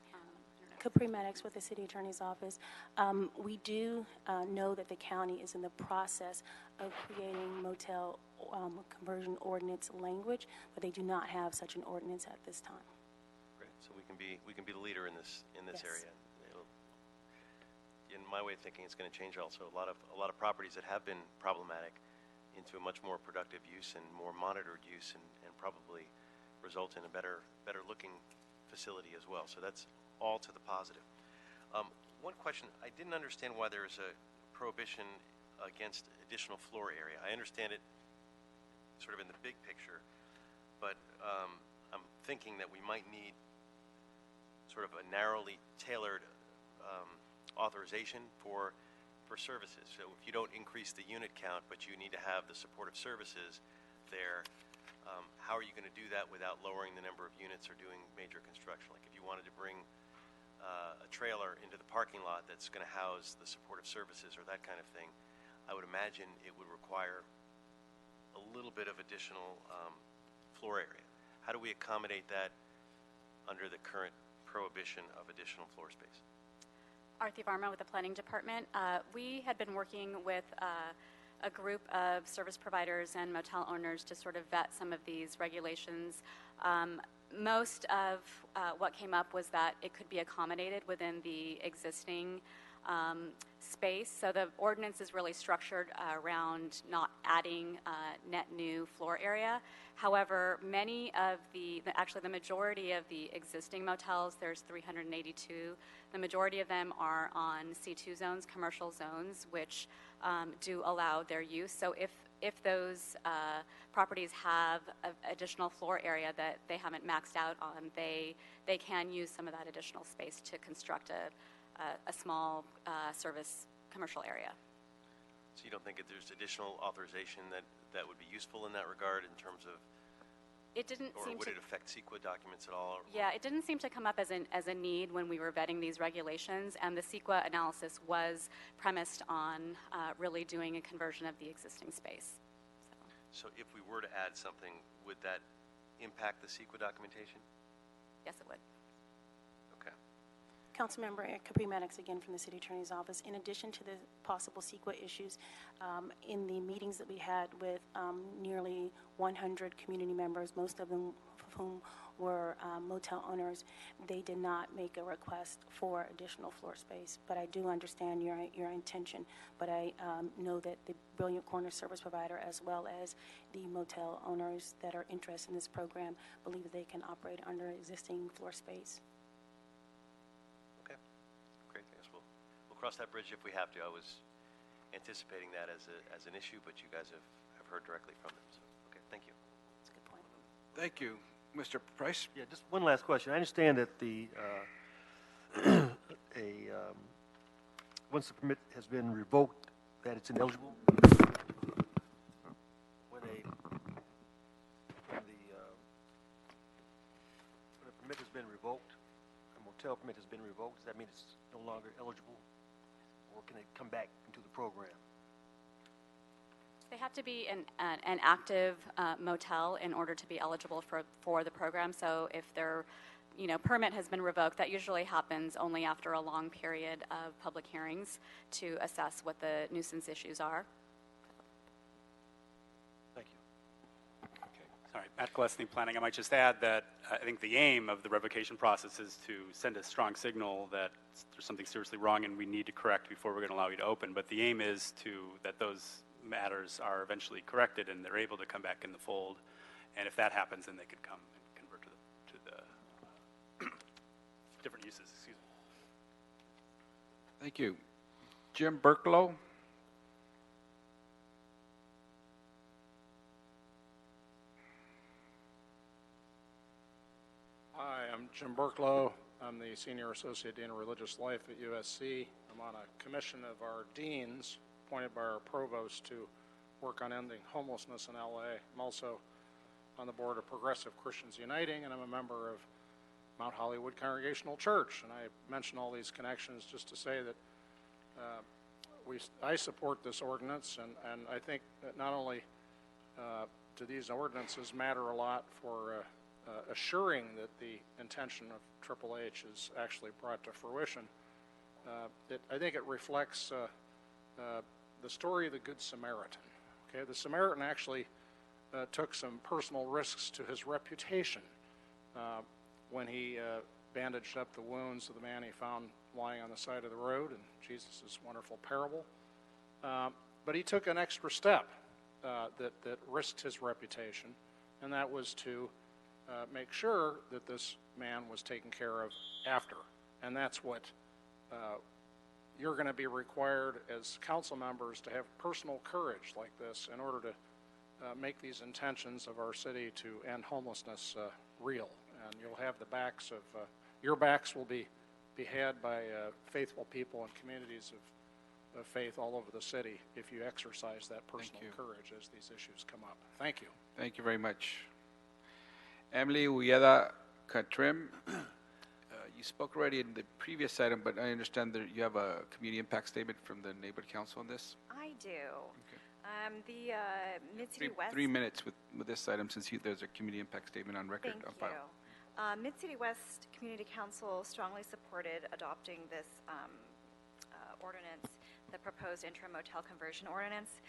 Capri Maddox with the City Attorney's Office. We do know that the county is in the process of creating motel conversion ordinance language, but they do not have such an ordinance at this time. Great. So we can be the leader in this Yes. area. In my way of thinking, it's going to change also a lot of properties that have been problematic into a much more productive use and more monitored use, and probably result in a better looking facility as well. So that's all to the positive. One question, I didn't understand why there is a prohibition against additional floor area. I understand it sort of in the big picture, but I'm thinking that we might need sort of a narrowly tailored authorization for services. So if you don't increase the unit count, but you need to have the supportive services there, how are you going to do that without lowering the number of units or doing major construction? Like if you wanted to bring a trailer into the parking lot that's going to house the supportive services or that kind of thing, I would imagine it would require a little bit of additional floor area. How do we accommodate that under the current prohibition of additional floor space? Arthi Varma with the Planning Department. We had been working with a group of service providers and motel owners to sort of vet some of these regulations. Most of what came up was that it could be accommodated within the existing space. So the ordinance is really structured around not adding net new floor area. However, many of actually the majority of the existing motels, there's 382, the majority of them are on C2 zones, commercial zones, which do allow their use. So if those properties have additional floor area that they haven't maxed out on, they can use some of that additional space to construct a small service commercial area. So you don't think that there's additional authorization that would be useful in that regard in terms of, it didn't or seem would to, it affect CEQA documents at all? yeah, it didn't seem to come up as a need when we were vetting these regulations, and the CEQA analysis was premised on really doing a conversion of the existing space. So if we were to add something, would that impact the CEQA documentation? Yes, it would. Okay. Councilmember Capri Maddox again from the City Attorney's Office. In addition to the possible CEQA issues, in the meetings that we had with nearly 100 community members, most of them of whom were motel owners, they did not make a request for additional floor space. But I do understand your intention. But I know that the Brilliant Corner service provider, as well as the motel owners that are interested in this program, believe that they can operate under existing floor space. Okay. Great. I guess we'll cross that bridge if we have to. I was anticipating that as an issue, but you guys have heard directly from them. So, okay. Thank you. That's a good point. Thank you. Mr. Price? Yeah, just one last question. I understand that once the permit has been revoked, that it's ineligible. When a permit has been revoked, a motel permit has been revoked, does that mean it's no longer eligible, or can it come back into the program? They have to be an active motel in order to be eligible for the program. So if their permit has been revoked, that usually happens only after a long period of public hearings to assess what the nuisance issues are. Thank you. Sorry, Matt Glesney, Planning. I might just add that I think the aim of the revocation process is to send a strong signal that there's something seriously wrong and we need to correct before we're going to allow you to open. But the aim is that those matters are eventually corrected and they're able to come back in the fold. And if that happens, then they could come and convert to the different uses. Excuse me. Thank you. Jim Burklow? I'm Jim Burklow. I'm the Senior Associate Dean of Religious Life at USC. I'm on a commission of our deans appointed by our provost to work on ending homelessness in LA. I'm also on the board of Progressive Christians Uniting, and I'm a member of Mount Hollywood Congregational Church. And I mention all these connections just to say that I support this ordinance, and I think that not only do these ordinances matter a lot for assuring that the intention of Triple H is actually brought to fruition, I think it reflects the story of the Good Samaritan. Okay, the Samaritan actually took some personal risks to his reputation when he bandaged up the wounds of the man he found lying on the side of the road in Jesus' wonderful parable. But he took an extra step that risked his reputation, and that was to make sure that this man was taken care of after. And that's what you're going to be required as council members to have personal courage like this in order to make these intentions of our city to end homelessness real. And you'll have the backs of, your backs will be had by faithful people and communities of faith all over the city if you exercise that personal courage as these issues come up. Thank you. Thank you very much. Emily Uyeda Katrim, you spoke already in the previous item, but I understand that you have a community impact statement from the neighborhood council on this. I do. The Mid-City West... 3 minutes with this item, since there's a community impact statement on record. Thank you. Mid-City West Community Council strongly supported adopting this ordinance, the proposed interim motel conversion ordinance.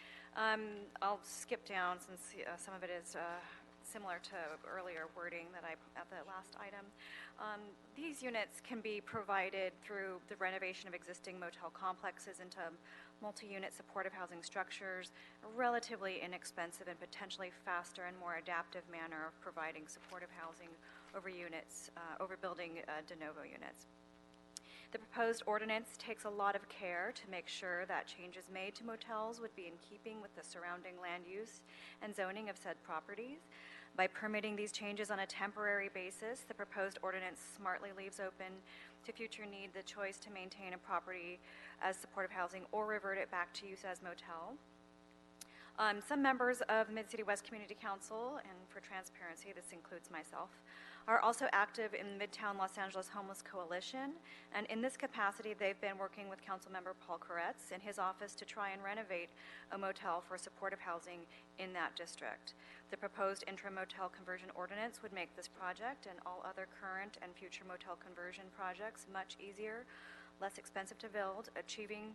I'll skip down since some of it is similar to earlier wording that I at the last item. These units can be provided through the renovation of existing motel complexes into multi-unit supportive housing structures, a relatively inexpensive and potentially faster and more adaptive manner of providing supportive housing over units, over building de novo units. The proposed ordinance takes a lot of care to make sure that changes made to motels would be in keeping with the surrounding land use and zoning of said properties. By permitting these changes on a temporary basis, the proposed ordinance smartly leaves open to future need the choice to maintain a property as supportive housing or revert it back to use as motel. Some members of Mid-City West Community Council, and for transparency, this includes myself, are also active in Midtown Los Angeles Homeless Coalition, and in this capacity, they've been working with Councilmember Paul Koretz in his office to try and renovate a motel for supportive housing in that district. The proposed interim motel conversion ordinance would make this project and all other current and future motel conversion projects much easier, less expensive to build, achieving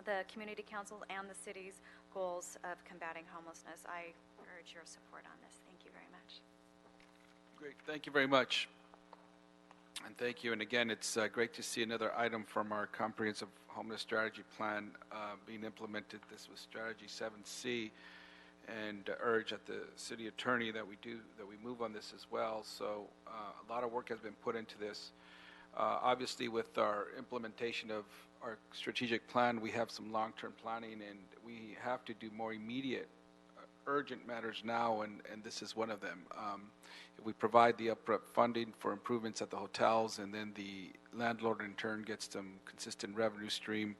the community council and the city's goals of combating homelessness. I urge your support on this. Thank you very much. Great, thank you very much. And thank you. And again, it's great to see another item from our comprehensive homeless strategy plan being implemented. This was strategy 7C, and urge at the city attorney that we move on this as well. So a lot of work has been put into this. Obviously, with our implementation of our strategic plan, we have some long-term planning, and we have to do more immediate, urgent matters now, and this is one of them. If we provide the upfront funding for improvements at the hotels, and then the landlord in turn gets some consistent revenue stream,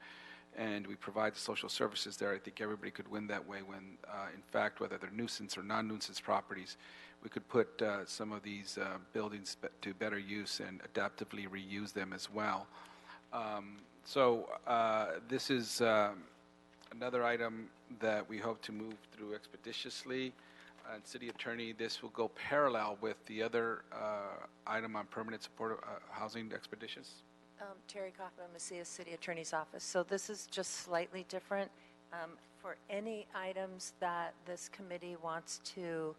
and we provide the social services there, I think everybody could win that way when, in fact, whether they're nuisance or non-nuisance properties, we could put some of these buildings to better use and adaptively reuse them as well. So this is another item that we hope to move through expeditiously. And City Attorney, this will go parallel with the other item on permanent supportive housing expeditions. Terry Kaufman, Macias City Attorney's Office. So this is just slightly different. For any items that this committee wants to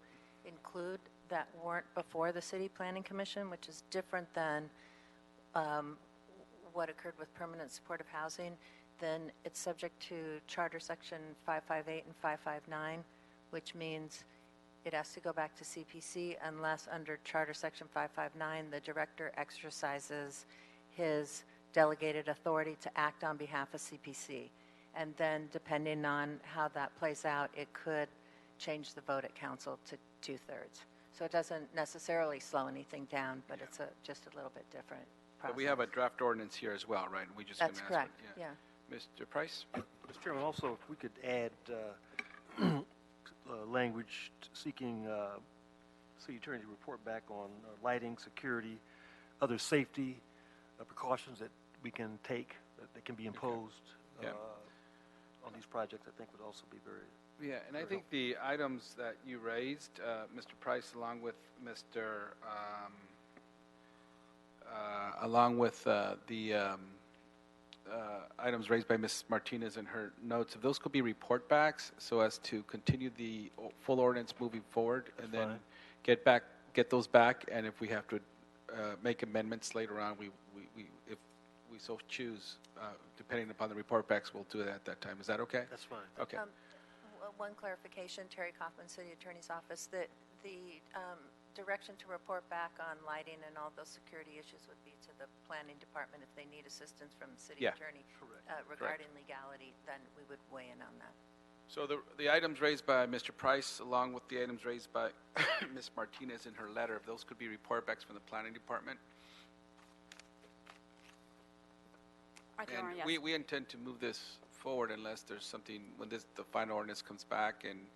include that weren't before the City Planning Commission, which is different than what occurred with permanent supportive housing, then it's subject to Charter Section 558 and 559, which means it has to go back to CPC unless under Charter Section 559, the director exercises his delegated authority to act on behalf of CPC. And then depending on how that plays out, it could change the vote at council to 2/3. So it doesn't necessarily slow anything down, but it's just a little bit different process. But we have a draft ordinance here as well, right? And we just gonna That's ask correct, what- yeah. Mr. Price? Mr. Chairman, also, if we could add language seeking city attorney to report back on lighting, security, other safety precautions that we can take, that can be imposed Yeah. on these projects, I think would also be very, Yeah, and I very think the items that you raised, Mr. Price, along with the items raised by Ms. Martinez in her notes, if those could be report backs so as to continue the full ordinance moving forward, and then get those back, and if we have to make amendments later on, if we so choose, depending upon the report backs, we'll do it at that time. Is that okay? that's fine. Okay. One clarification, Terry Kaufman, City Attorney's Office, that the direction to report back on lighting and all those security issues would be to the planning department. If they need assistance from the city Yeah. attorney Correct. regarding legality, then we would weigh in on that. So the items raised by Mr. Price, along with the items raised by Ms. Martinez in her letter, if those could be report backs from the planning department. And yes. we intend to move this forward unless there's something, when the final ordinance comes back, and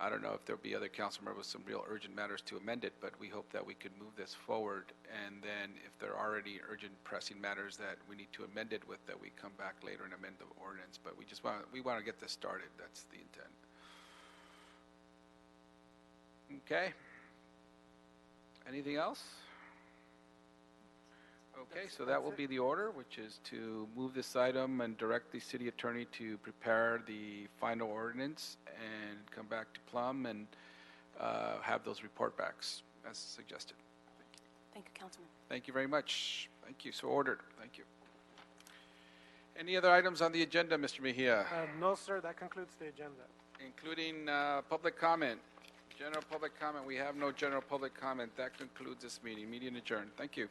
I don't know if there'll be other council members with some real urgent matters to amend it, but we hope that we could move this forward, and then if there are already urgent pressing matters that we need to amend it with, that we come back later and amend the ordinance, but we want to get this started. That's the intent. Okay. Anything else? Okay, so that will be the order, which is to move this item and direct the city attorney to prepare the final ordinance and come back to Plum and have those report backs as suggested. Thank you, Councilman. Thank you very much. Thank you. So ordered. Thank you. Any other items on the agenda, Mr. Mejia? No, sir, that concludes the agenda. Including public comment. General public comment. We have no general public comment. That concludes this meeting. Meeting adjourned. Thank you.